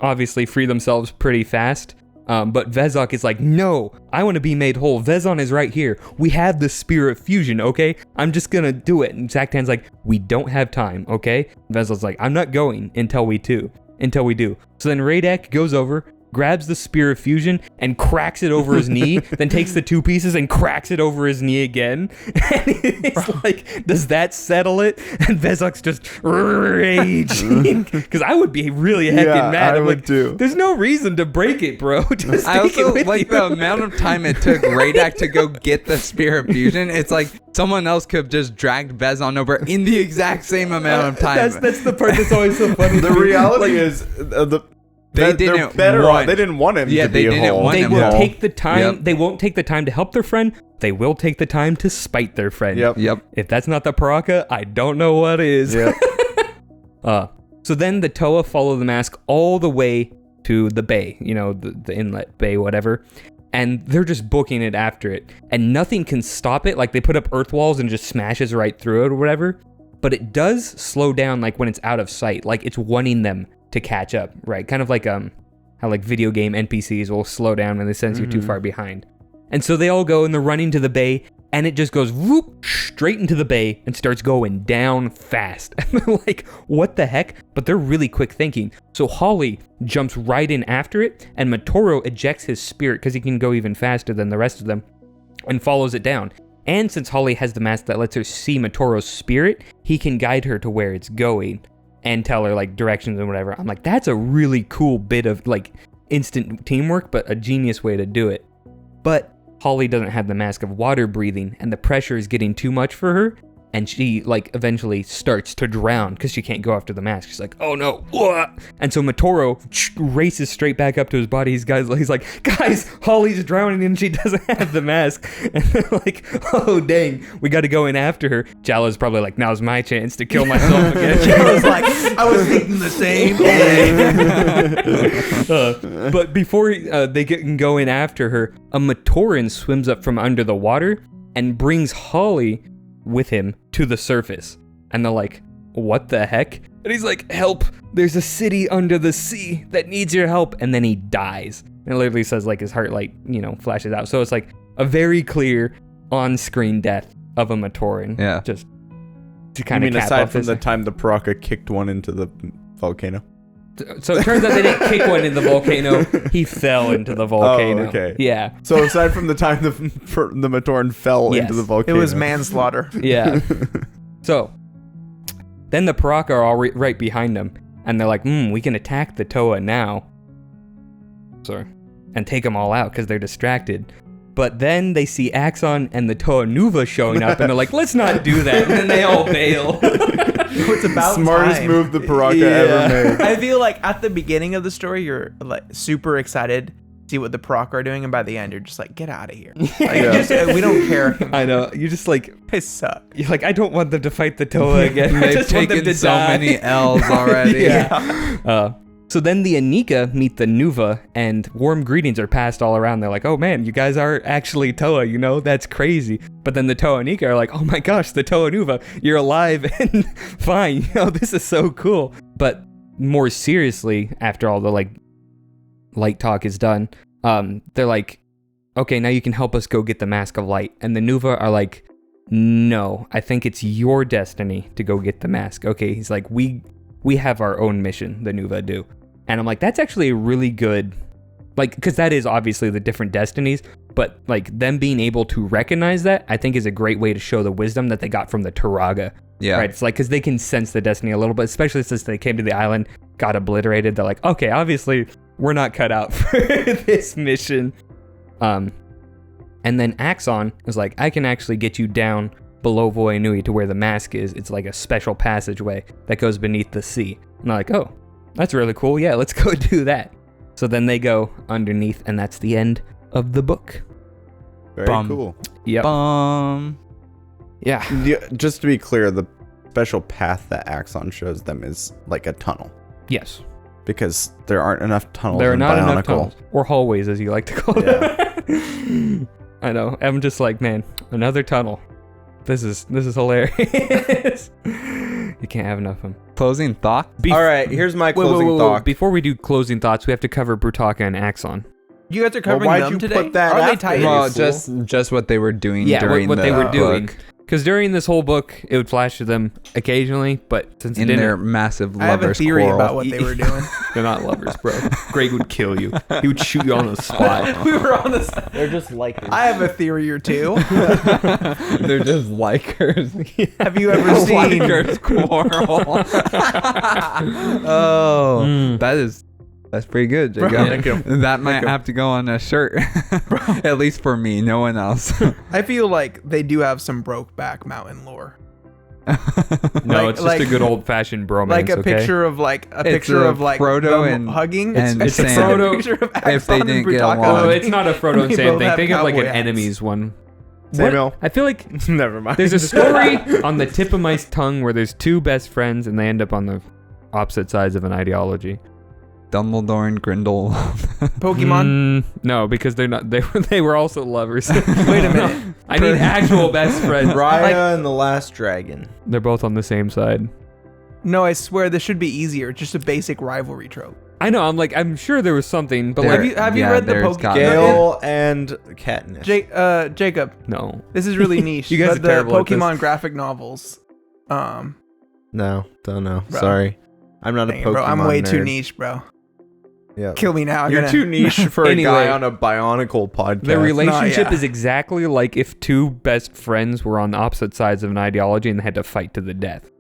obviously free themselves pretty fast, but Vezok is like, no, I want to be made whole. Vezon is right here. We have the spirit fusion, okay? I'm just gonna do it. And Zaktan's like, we don't have time, okay? Vezok's like, I'm not going until we do. So then Radak goes over, grabs the spear of fusion and cracks it over his knee, then takes the two pieces and cracks it over his knee again. And it's like, does that settle it? And Vezok's just raging. Because I would be really heckin' mad. I'm like, too. There's no reason to break it, bro. Just I take it also with like you. the amount of time it took Radak to go get the spear of fusion. It's like someone else could have just dragged Vezon over in the exact same amount of time. That's the part that's always so funny. The reality is They didn't want him to be whole. They will take the time. Yep. They won't take the time to help their friend. They will take the time to spite their friend. Yep. If that's not the Piraka, I don't know what is. Yep. So then the Toa follow the mask all the way to the bay, the inlet bay, whatever. And they're just booking it after it. And nothing can stop it. Like they put up earth walls and just smashes right through it or whatever. But it does slow down like when it's out of sight. Like it's wanting them to catch up, right? Kind of like how like video game NPCs will slow down when they sense you're too far behind. And so they all go and they're running to the bay, and it just goes whoop straight into the bay and starts going down fast. And they're like, what the heck? But they're really quick thinking. So Holly jumps right in after it, and Motoro ejects his spirit because he can go even faster than the rest of them and follows it down. And since Holly has the mask that lets her see Motoro's spirit, he can guide her to where it's going and tell her like directions and whatever. I'm like, that's a really cool bit of like instant teamwork, but a genius way to do it. But Holly doesn't have the mask of water breathing, and the pressure is getting too much for her, and she like eventually starts to drown because she can't go after the mask. She's like, oh no. And so Motoro races straight back up to his body. He's like, guys, Holly's drowning and she doesn't have the mask. And they're like, oh dang, we got to go in after her. Jala's probably like, now's my chance to kill myself again. Jala's like, I was thinking the same thing. But before they can go in after her, a Matoran swims up from under the water and brings Holly with him to the surface. And they're like, what the heck? And he's like, help, there's a city under the sea that needs your help. And then he dies. And it literally says like his heart like, flashes out. So it's like a very clear on-screen death of a Matoran. Yeah. Just to kind of cap aside off from this. the time the Piraka kicked one into the volcano. So it turns out they didn't kick one in the volcano. He fell into the volcano. Oh, okay. Yeah. So aside from the time the Matoran fell into the volcano. It was manslaughter. Yeah. So Then the Piraka are all right behind them, and they're like, we can attack the Toa now. Sorry. And take them all out because they're distracted. But then they see Axon and the Toa Nuva showing up, and they're like, let's not do that. And then they all bail. It's about Smartest time. move the Piraka ever made. I feel like at the beginning of the story, you're like super excited to see what the Piraka are doing, and by the end, you're just like, get out of here. Like, we don't care. I know. You just like, They suck. you're like, I don't want them to fight the Toa again. I They've just want them taken to so die. many L's already. Yeah. So then the Inika meet the Nuva, and warm greetings are passed all around. They're like, oh man, you guys are actually Toa, you know? That's crazy. But then the Toa Inika are like, oh my gosh, the Toa Nuva, you're alive and fine. You know, this is so cool. But more seriously, after all the like light talk is done, they're like, okay, now you can help us go get the Mask of Light. And the Nuva are like, no, I think it's your destiny to go get the mask. Okay, he's like, we have our own mission, the Nuva do. And I'm like, that's actually a really good, like, because that is obviously the different destinies, but like them being able to recognize that, I think is a great way to show the wisdom that they got from the Turaga. Yeah. Right? It's like, because they can sense the destiny a little bit, especially since they came to the island, got obliterated. They're like, okay, obviously we're not cut out for this mission. And then Axon is like, I can actually get you down below Voinui to where the mask is. It's like a special passageway that goes beneath the sea. And they're like, oh, that's really cool. Yeah, let's go do that. So then they go underneath, and that's the end of the book. Very Bum. cool. Yep. Yeah. Just to be clear, the special path that Axon shows them is like a tunnel. Yes. Because there aren't enough tunnels There are in not enough Bionicle. tunnels. Or hallways, as you like to call them. I know. I'm just like, man, another tunnel. This is hilarious. You can't have enough of them. Closing thought? All right, here's my closing thought. Before we do closing thoughts, we have to cover Brutaka and Axon. You guys are covering why'd them you today? put that Are they after? tight? Well, Well, just what they were doing Yeah, during what the they were doing. book. Because during this whole book, it would flash to them occasionally, but since it In didn't, their massive I have a lovers theory quarrel. about what they were doing. they're not lovers, bro. Greg would kill you. He would shoot you on the spot. We were on this. They're just like I have a theory or two. They're just likers. Have you ever seen? Likers quarrel. That's pretty good, Jacob. Bro, thank you. That might have to go on a shirt. At least for me, no one else. I feel like they do have some Brokeback Mountain lore. No, Like- it's just like- a good old fashioned bromance. Like a okay? picture of Frodo them and- hugging. and it's Sam. a Frodo- picture of if they Axon and didn't get Brutaka along. Oh, hugging. it's not a Frodo and They Sam both thing. have Think of like an cowboy hats. enemies one. Samuel. I feel like Never mind. there's a story on the tip of my tongue where there's two best friends and they end up on the opposite sides of an ideology. Dumbledore and Grindel. Pokemon. No, because they're not. They were also lovers. Wait a minute. I need actual best friends. Raya and the Last Dragon. They're both on the same side. No, I swear this should be easier. Just a basic rivalry trope. I know. I'm sure there was something, but There- like, Have you yeah, read the there's Pokemon? gotta be. Gale and Katniss. Jacob, no. this is really niche. You guys but are terrible the at this. Pokemon graphic novels. No, don't know. Bro. Sorry. I'm not a Dang it, Pokemon bro, I'm way nerd. too niche, bro. Yeah. Kill me now. You're too niche for Anyway. a guy on a Bionicle podcast. The relationship yeah. is exactly like if two best friends were on the opposite sides of an ideology and they had to fight to the death.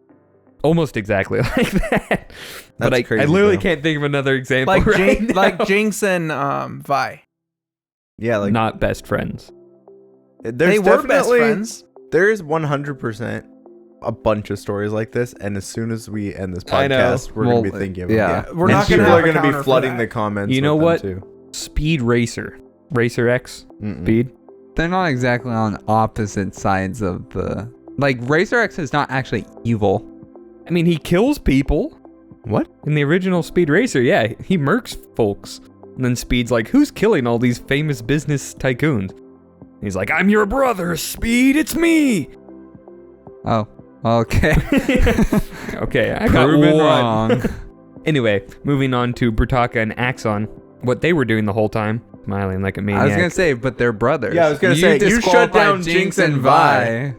Almost exactly like that. But I crazy, literally bro. can't think of another example. Like right now. like Jinx and Vi. Yeah, like Not best friends. there's They were best definitely- friends. There is 100% a bunch of stories like this, and as soon as we end this I know. podcast, we're gonna be Well, thinking of yeah. them. We're And not gonna people have are a gonna counter be for flooding that. the comments. You know with what? them too. Speed Racer. Racer X. Mm-mm. Speed. They're not exactly on opposite sides of the... Like, Racer X is not actually evil. I mean, he kills people. What? In the original Speed Racer, yeah, he murks folks. And then Speed's like, who's killing all these famous business tycoons? And he's like, I'm your brother, Speed, it's me. Oh, okay. Okay, I got Proven one. wrong. Anyway, moving on to Brutaka and Axon. What they were doing the whole time, smiling like a maniac. I was gonna say, but they're brothers. Yeah, I was gonna say, you disqualified shut down Jinx and Vi.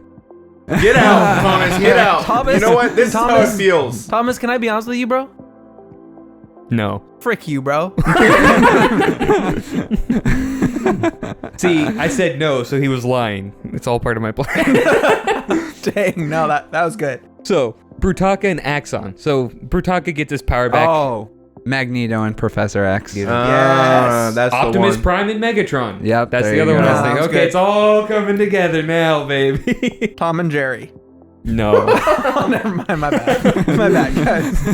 Get out, Thomas. Get out. Thomas- you know what? This is how Thomas- it feels. Thomas, can I be honest with you, bro? No. Frick you, bro. See, I said no, so he was lying. It's all part of my plan. Dang, no, that was good. So, Brutaka and Axon. So Brutaka gets his power back. Oh, Magneto and Professor X. Yes. That's Optimus the one. Prime and Megatron. Yep, That's there the you other one I was go. thinking. Sounds Okay, good. it's all coming together now, baby. Tom and Jerry. No. Oh, never mind. My bad. My bad, guys.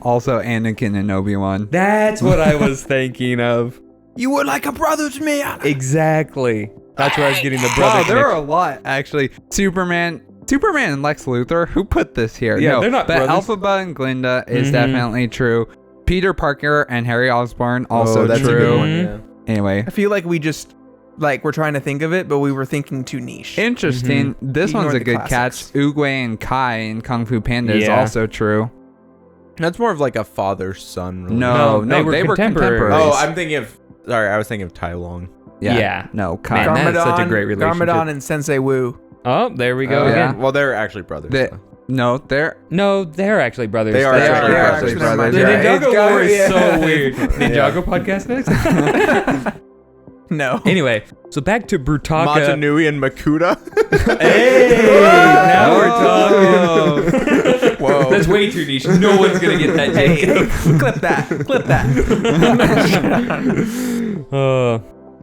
Also Anakin and Obi-Wan. That's what I was thinking of. You were like a brother to me. Exactly. That's where I was getting the Wow, brother. there are a connection. lot actually. Superman and Lex Luthor. Who put this here? Yeah, no, they're not but brothers. Elphaba and Glinda is Mhm. definitely true. Peter Parker and Harry Osborn also that's a good true. one. Mhm. Yeah. Anyway, I feel like we just we're trying to think of it, but we were thinking too niche. interesting. This Ignore one's a the good classics. catch. Oogway and Kai in Kung Fu Panda is Yeah. also true. That's more of like a father-son. Really. No, No, they were contemporaries. Oh, I was thinking of Tai Long. Yeah. No, Kai. Man, that's such a great relationship. Garmadon and Sensei Wu. Oh, there we go Oh, again. Well, they're actually brothers. They- so. No, they're No, they're actually brothers. They are actually actually brothers. The Yeah. Ninjago lore is Yeah. so weird. Ninjago podcast next? No. Anyway, so back to Brutaka. Matanui and Makuta. Hey, now we're Oh. talking. Whoa. That's way too niche. No one's gonna get that. Hey, Jake. hey, clip that. Clip that.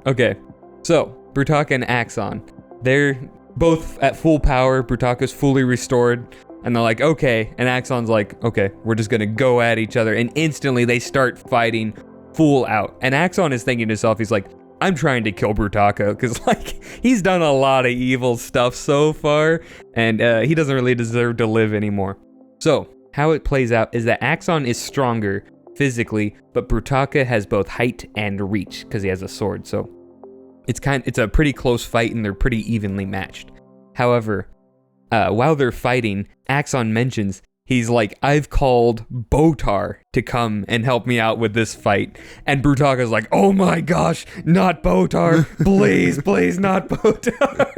Okay, so Brutaka and Axon, they're both at full power. Brutaka's fully restored, and they're like, okay. And Axon's like, okay, we're just gonna go at each other, and instantly they start fighting full out. And Axon is thinking to himself, he's like, I'm trying to kill Brutaka because like he's done a lot of evil stuff so far, and he doesn't really deserve to live anymore. So how it plays out is that Axon is stronger physically, but Brutaka has both height and reach because he has a sword. So it's a pretty close fight, and they're pretty evenly matched. However, while they're fighting, Axon mentions he's like, I've called Botar to come and help me out with this fight. And Brutaka's like, oh my gosh, not Botar. Please, please, not Botar.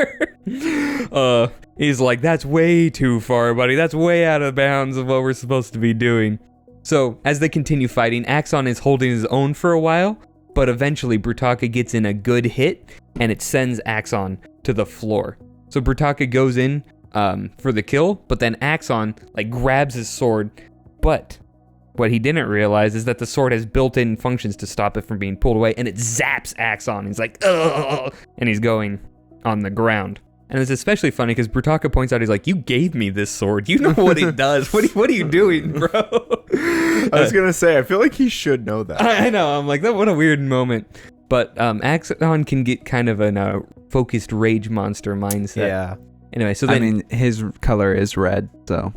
He's like, that's way too far, buddy. That's way out of bounds of what we're supposed to be doing. So, as they continue fighting, Axon is holding his own for a while, but eventually Brutaka gets in a good hit, and it sends Axon to the floor. So Brutaka goes in for the kill, but then Axon like grabs his sword. But what he didn't realize is that the sword has built-in functions to stop it from being pulled away, and it zaps Axon. He's like, ugh, and he's going on the ground. And it's especially funny because Brutaka points out, he's like, you gave me this sword. You know what it does. What are you doing, bro? I was gonna say, I feel like he should know that. I know. I'm like, what a weird moment. But Axon can get kind of a focused rage monster mindset. Yeah. Anyway, so then... I mean, his color is red, so.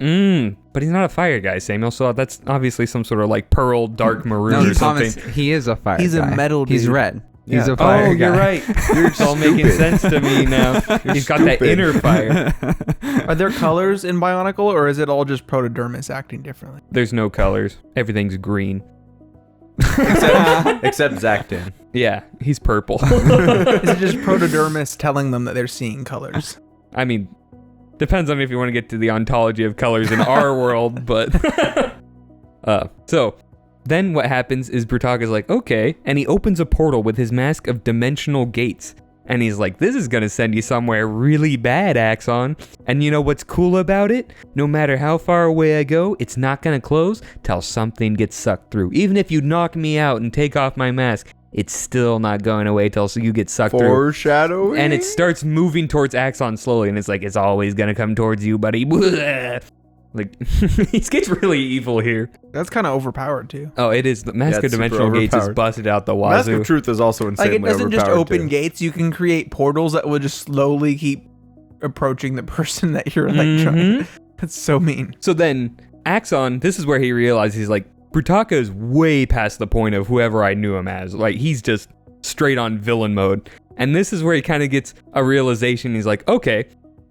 But he's not a fire guy, Samuel. So that's obviously some sort of like pearl dark maroon No, or something. Thomas, he is a fire He's a guy. metal He's dude. red. He's Yeah. a fire guy. You're right. It's all making sense to me now. He's got that stupid. inner fire. Are there colors in Bionicle, or is it all just Protodermis acting differently? There's no colors. Everything's green. Except Zactin. Yeah, he's purple. Is it just Protodermis telling them that they're seeing colors? I mean, depends on if you want to get to the ontology of colors in our world, but... So, then what happens is Brutaka's like, okay, and he opens a portal with his mask of dimensional gates. And he's like, this is gonna send you somewhere really bad, Axon. And you know what's cool about it? No matter how far away I go, it's not gonna close till something gets sucked through. Even if you knock me out and take off my mask, it's still not going away till you get sucked through. Foreshadowing. And it starts moving towards Axon slowly, and it's like, it's always gonna come towards you, buddy. Like, he gets really evil here. That's kind of overpowered too. Oh, it is. The Mask Yeah, of it's super Dimensional Gates is overpowered. busted out the Mask wazoo. of Truth is also Like insanely it doesn't just overpowered, open too. gates. You can create portals that will just slowly keep approaching the person that you're like Mhm. trying. That's so mean. So then, Axon, this is where he realizes he's like, Brutaka is way past the point of whoever I knew him as. Like, he's just straight on villain mode. And this is where he kind of gets a realization. He's like, okay,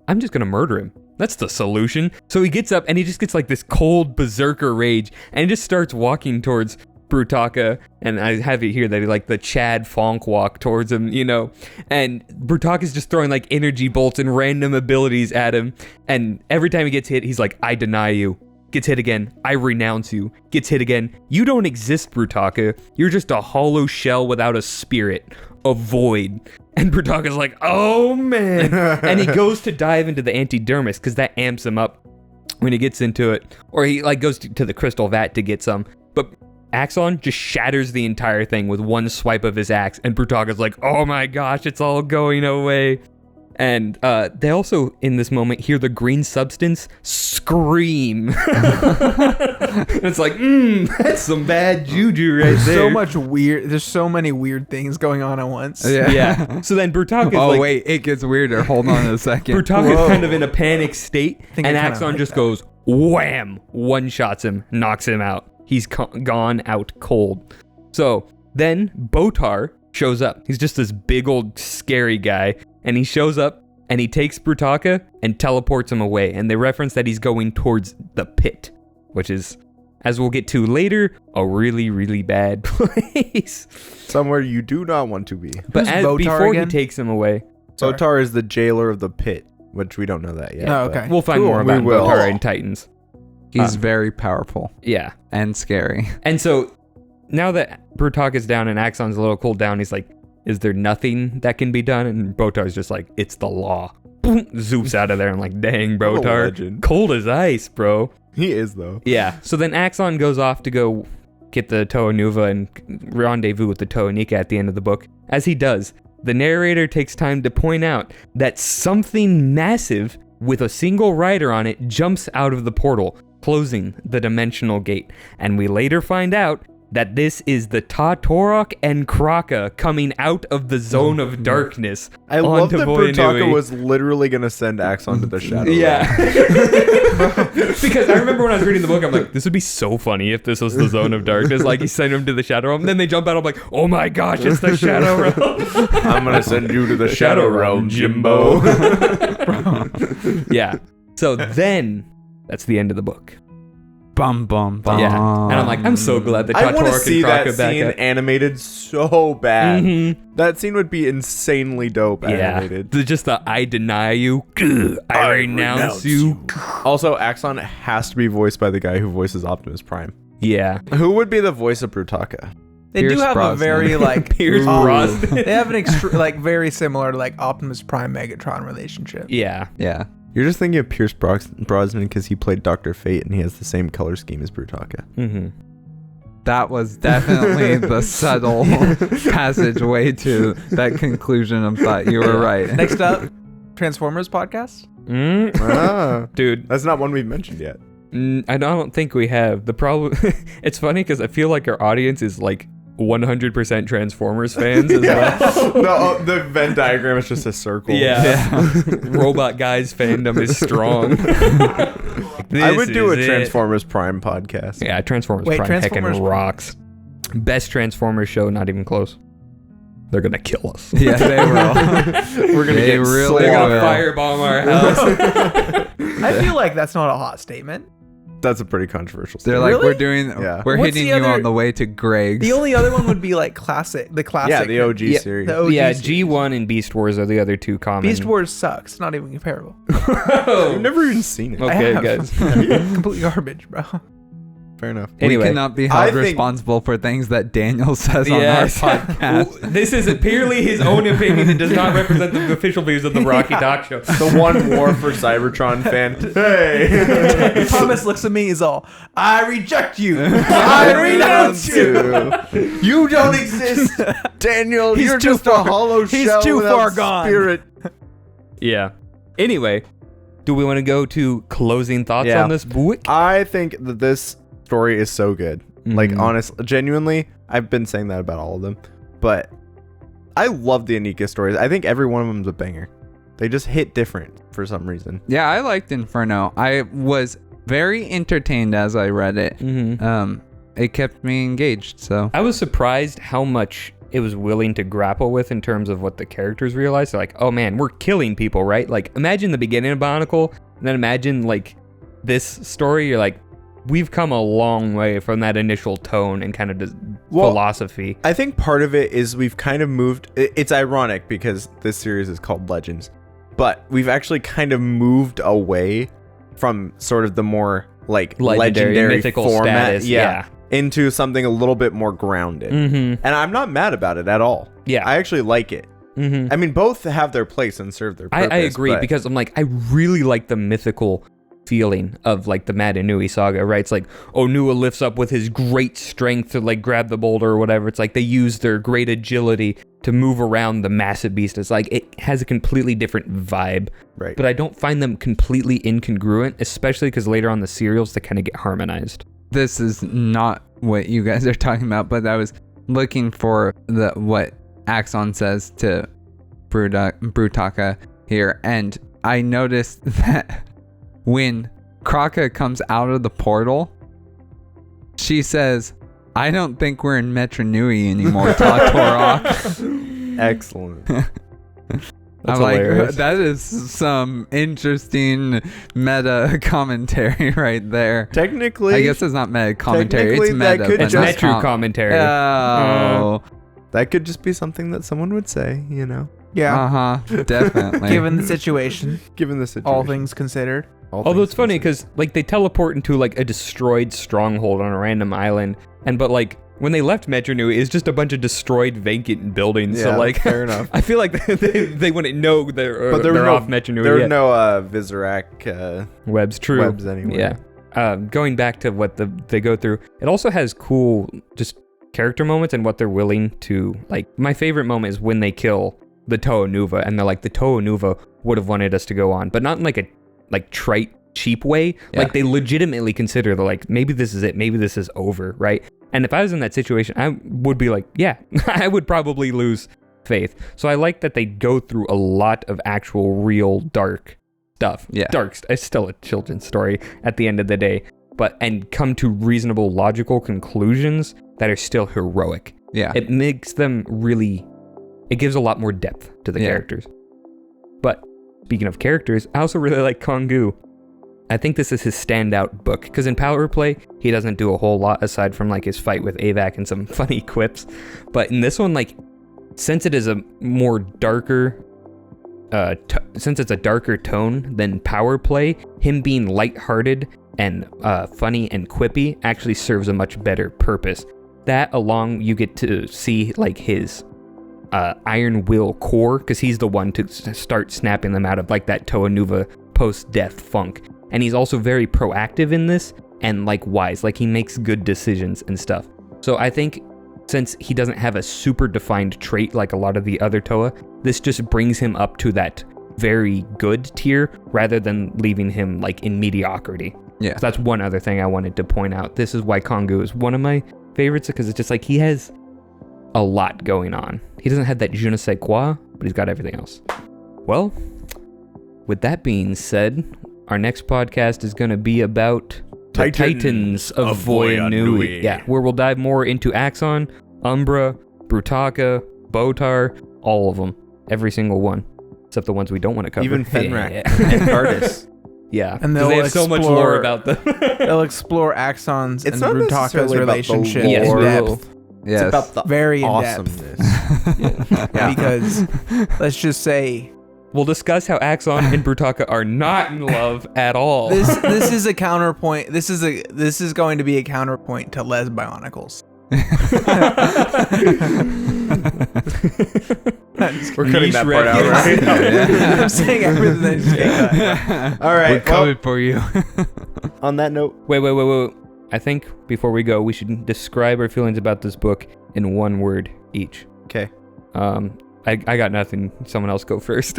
I'm just gonna murder him. That's the solution. So he gets up and he just gets like this cold berserker rage and he just starts walking towards Brutaka. And I have it here that he like the Chad Fonk walk towards him, you know. And Brutaka's just throwing like energy bolts and random abilities at him. And every time he gets hit, he's like, I deny you. Gets hit again. I renounce you. Gets hit again. You don't exist, Brutaka. You're just a hollow shell without a spirit. A void. And Brutaka's like, oh man. And he goes to dive into the antidermis because that amps him up when he gets into it, or he like goes to the crystal vat to get some, but Axon just shatters the entire thing with one swipe of his axe, and Brutaka's like, oh my gosh, it's all going away. And they also, in this moment, hear the green substance scream. It's like, that's some bad juju right there. There's so many weird things going on at once. Yeah. So then Brutaka's wait, it gets weirder. Hold on a second. Brutaka's kind of in a panic state, and Axon just that. goes, wham, one-shots him, knocks him out. He's gone out cold. So then Botar shows up. He's just this big old scary guy, and he shows up and he takes Brutaka and teleports him away. And they reference that he's going towards the pit, which is, as we'll get to later, a really, really bad place. Somewhere you do not want to be. But before again? he takes him away, Botar is the jailer of the pit, which we don't know that yet. Oh, okay. we'll find more about Botar in Titans. He's very powerful. Yeah. And scary. And so now that Brutaka's down and Axon's a little cooled down, he's like, is there nothing that can be done? And Botar's just like, it's the law. Boom, zoops out of there. I'm like, dang, What a Botar. legend. Cold as ice, bro. He is, though. Yeah. So then Axon goes off to go get the Toa Nuva and rendezvous with the Toa Inika at the end of the book. As he does, the narrator takes time to point out that something massive with a single rider on it jumps out of the portal, closing the dimensional gate. And we later find out that this is the Tatorok and Kraka coming out of the zone of darkness. I love that Voyanui. Brutaka was literally going to send Axon to the shadow. Yeah. Because I remember when I was reading the book, I'm like, this would be so funny if this was the zone of darkness. Like, he sent him to the Shadow Realm. And then they jump out. I'm like, oh my gosh, it's the Shadow Realm. I'm going to send you to the Shadow Realm, Jimbo. Yeah. So then, that's the end of the book. Bum, bum, bum. Yeah. And I'm like, I'm so glad that I want to Tatorok see and that Kraka back scene up. animated so bad. Mhm. That scene would be insanely dope animated. Just the I deny you. I renounce you. Also, Axon has to be voiced by the guy who voices Optimus Prime. Yeah. Who would be the voice of Brutaka? They Pierce do have Brosnan. a very like Pierce Brosnan. They have an like very similar to like Optimus Prime Megatron relationship. Yeah. Yeah. You're just thinking of Pierce Brosnan because he played Dr. Fate and he has the same color scheme as Brutaka. Mm-hmm. That was definitely the subtle passageway to that conclusion of thought. You were right. Next up, Transformers podcast. Dude, That's not one we've mentioned yet. I don't think we have. The problem, it's funny because I feel like our audience is like 100% Transformers fans as well. The Venn diagram is just a circle. Yeah. Robot Guys fandom is strong. I would do a This is it. Transformers Prime podcast. Yeah, Transformers Wait, Prime Transformers heckin' rocks. Best Transformers show, not even close. They're gonna kill us. Yeah, they will. We're gonna They get really They're gonna will. firebomb our house. I feel like that's not a hot statement. That's a pretty controversial They're statement. like, Really? we're doing, Yeah. we're What's hitting the you other- on the way to Greg's. The only other one would be like the classic. Yeah, the OG Yeah, series. the OG Yeah, series. G1 and Beast Wars are the other two common. Beast Wars sucks. Not even comparable. I've never even seen it. Okay, I have. guys. Complete garbage, bro. Fair enough. Anyway, we cannot be I held think- responsible for things that Daniel says Yes. on our podcast. This is purely his own opinion and does not represent the official views of the Barraki Talk Show. The one War for Cybertron fan. Hey. Thomas looks at me. He's all, I reject you. I renounce you. You don't exist, Daniel. He's You're too just far- a hollow he's shell too without far gone. spirit. Yeah. Anyway, do we want to go to closing thoughts Yeah. on this book? I think that this story is so good. Like, Mhm. honestly, genuinely, I've been saying that about all of them. But I love the Inika stories. I think every one of them is a banger. They just hit different for some reason. Yeah, I liked Inferno. I was very entertained as I read it. Mm-hmm. It kept me engaged. So I was surprised how much it was willing to grapple with in terms of what the characters realized. They're like, oh man, we're killing people, right? Like, imagine the beginning of Bionicle, and then imagine like this story. You're like, we've come a long way from that initial tone and kind of philosophy. I think part of it is we've kind of moved. It's ironic because this series is called Legends, but we've actually kind of moved away from sort of the more like legendary mythical format, status. Yeah. into something a little bit more grounded. Mm-hmm. And I'm not mad about it at all. Yeah. I actually like it. Mm-hmm. I mean, both have their place and serve their purpose. I agree but because I'm like, I really like the mythical feeling of like the Mad Inui saga, right? It's like Onua lifts up with his great strength to like grab the boulder or whatever. It's like they use their great agility to move around the massive beast. It's like it has a completely different vibe, Right. but I don't find them completely incongruent, especially because later on the serials they kind of get harmonized. This is not what you guys are talking about, but I was looking for what Axon says to Brutaka here, and I noticed that when Kraka comes out of the portal, she says, "I don't think we're in Metro Nui anymore, Tatorok." Excellent. I'm hilarious. like, that is some interesting meta commentary right there. Technically, I guess it's not meta commentary, it's technically, that meta. could but It's not Metru commentary. Oh. that could just be something that someone would say, you know, Yeah. Uh-huh, definitely. Given the situation, given the situation. all things considered. Although it's funny because like they teleport into like a destroyed stronghold on a random island, but like when they left Metro Nui, it's just a bunch of destroyed vacant buildings. Yeah, So like, fair enough. I feel like they wouldn't know they're off Metro Nui There were yet. no Vizirac Webs, true. webs anyway. Yeah. Going back to what they go through, it also has cool just character moments and what they're willing to like. My favorite moment is when they kill the Toa Nuva, and they're like, the Toa Nuva would have wanted us to go on, but not in like a trite, cheap way. Yeah. Like they legitimately consider they're like, maybe this is it, maybe this is over, right? And if I was in that situation, I would be like, yeah, I would probably lose faith. So I like that they go through a lot of actual real dark stuff. Yeah. It's still a children's story at the end of the day, and come to reasonable logical conclusions that are still heroic. Yeah. It makes them really, it gives a lot more depth to the characters. But speaking of characters, I also really like Kongu. I think this is his standout book, because in Power Play, he doesn't do a whole lot aside from like his fight with Avac and some funny quips. But in this one, like, since it is a more darker, since it's a darker tone than Power Play, him being lighthearted and funny and quippy actually serves a much better purpose. That along, you get to see like his Iron Will core, because he's the one to start snapping them out of like that Toa Nuva post-death funk. And he's also very proactive in this and like wise, like he makes good decisions and stuff. So I think since he doesn't have a super defined trait like a lot of the other Toa, this just brings him up to that very good tier rather than leaving him like in mediocrity. Yeah. So that's one other thing I wanted to point out. This is why Kongu is one of my favorites, because it's just like he has a lot going on. He doesn't have that je ne sais quoi, but he's got everything else. Well, with that being said, our next podcast is going to be about the Titans of Voya Nui. Yeah, where we'll dive more into Axon, Umbra, Brutaka, Botar, all of them. Every single one. Except the ones we don't want to cover. Even Fenrak and Cardis. Yeah, And because they have so much lore about them. They'll explore Axon's It's and not Brutaka's necessarily about the relationship lore. in depth. Yes. It's about the Very in depth. awesomeness. Because let's just say We'll discuss how Axon and Brutaka are not in love at all. this is a counterpoint. This is going to be a counterpoint to Les Bionicles. We're cutting that part out, right? I'm saying everything that just get cut. All right. We're coming for you. On that note, Wait. I think before we go, we should describe our feelings about this book in one word each. okay. I got nothing. Someone else go first.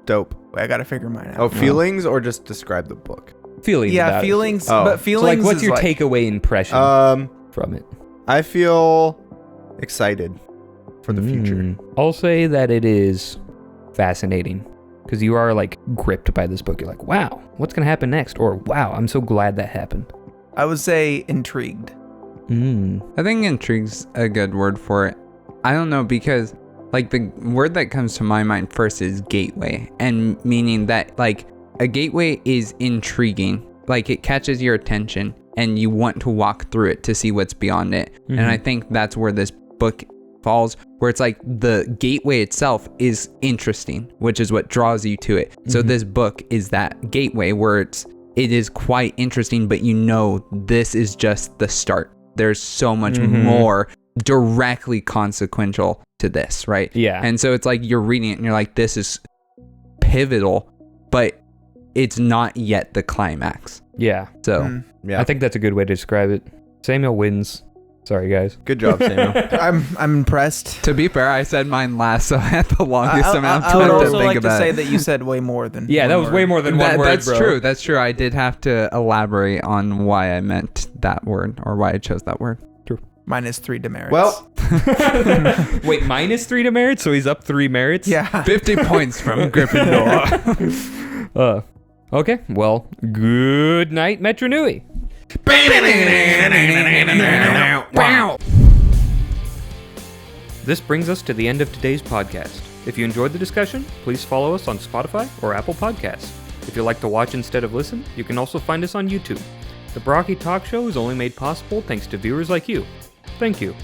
Dope. Wait, I gotta figure mine out. Oh, feelings or just describe the book? Feelings. Yeah, about it. feelings. Oh. But So, feelings. like, what's is your like, takeaway impression from it? I feel excited for the future. I'll say that it is fascinating because you are like gripped by this book. You're like, wow, what's gonna happen next? Or wow, I'm so glad that happened. I would say intrigued. I think intrigue's a good word for it. I don't know, because like the word that comes to my mind first is gateway, and meaning that like a gateway is intriguing, like it catches your attention and you want to walk through it to see what's beyond it. And I think that's where this book falls, where it's like the gateway itself is interesting, which is what draws you to it. So this book is that gateway where it is quite interesting, but you know this is just the start. There's so much more directly consequential to this, right? Yeah. And so it's like you're reading it and you're like, this is pivotal, but it's not yet the climax. Yeah. So Yeah. I think that's a good way to describe it. Samuel wins. Sorry, guys. Good job, Samuel. I'm impressed. to be fair, I said mine last, so I had the longest amount of I would time to also think like to about say it. that you said way more than Yeah, one that was word. way more than one word, That's bro. true. That's true. I did have to elaborate on why I meant that word or why I chose that word. Minus 3 demerits. Well, Wait, minus 3 demerits, so he's up 3 merits? yeah. 50 points from Gryffindor. Okay, well, good night, Metro Nui. This brings us to the end of today's podcast. If you enjoyed the discussion, please follow us on Spotify or Apple Podcasts. If you like to watch instead of listen, you can also find us on YouTube. The Barraki Talk Show is only made possible thanks to viewers like you. Thank you.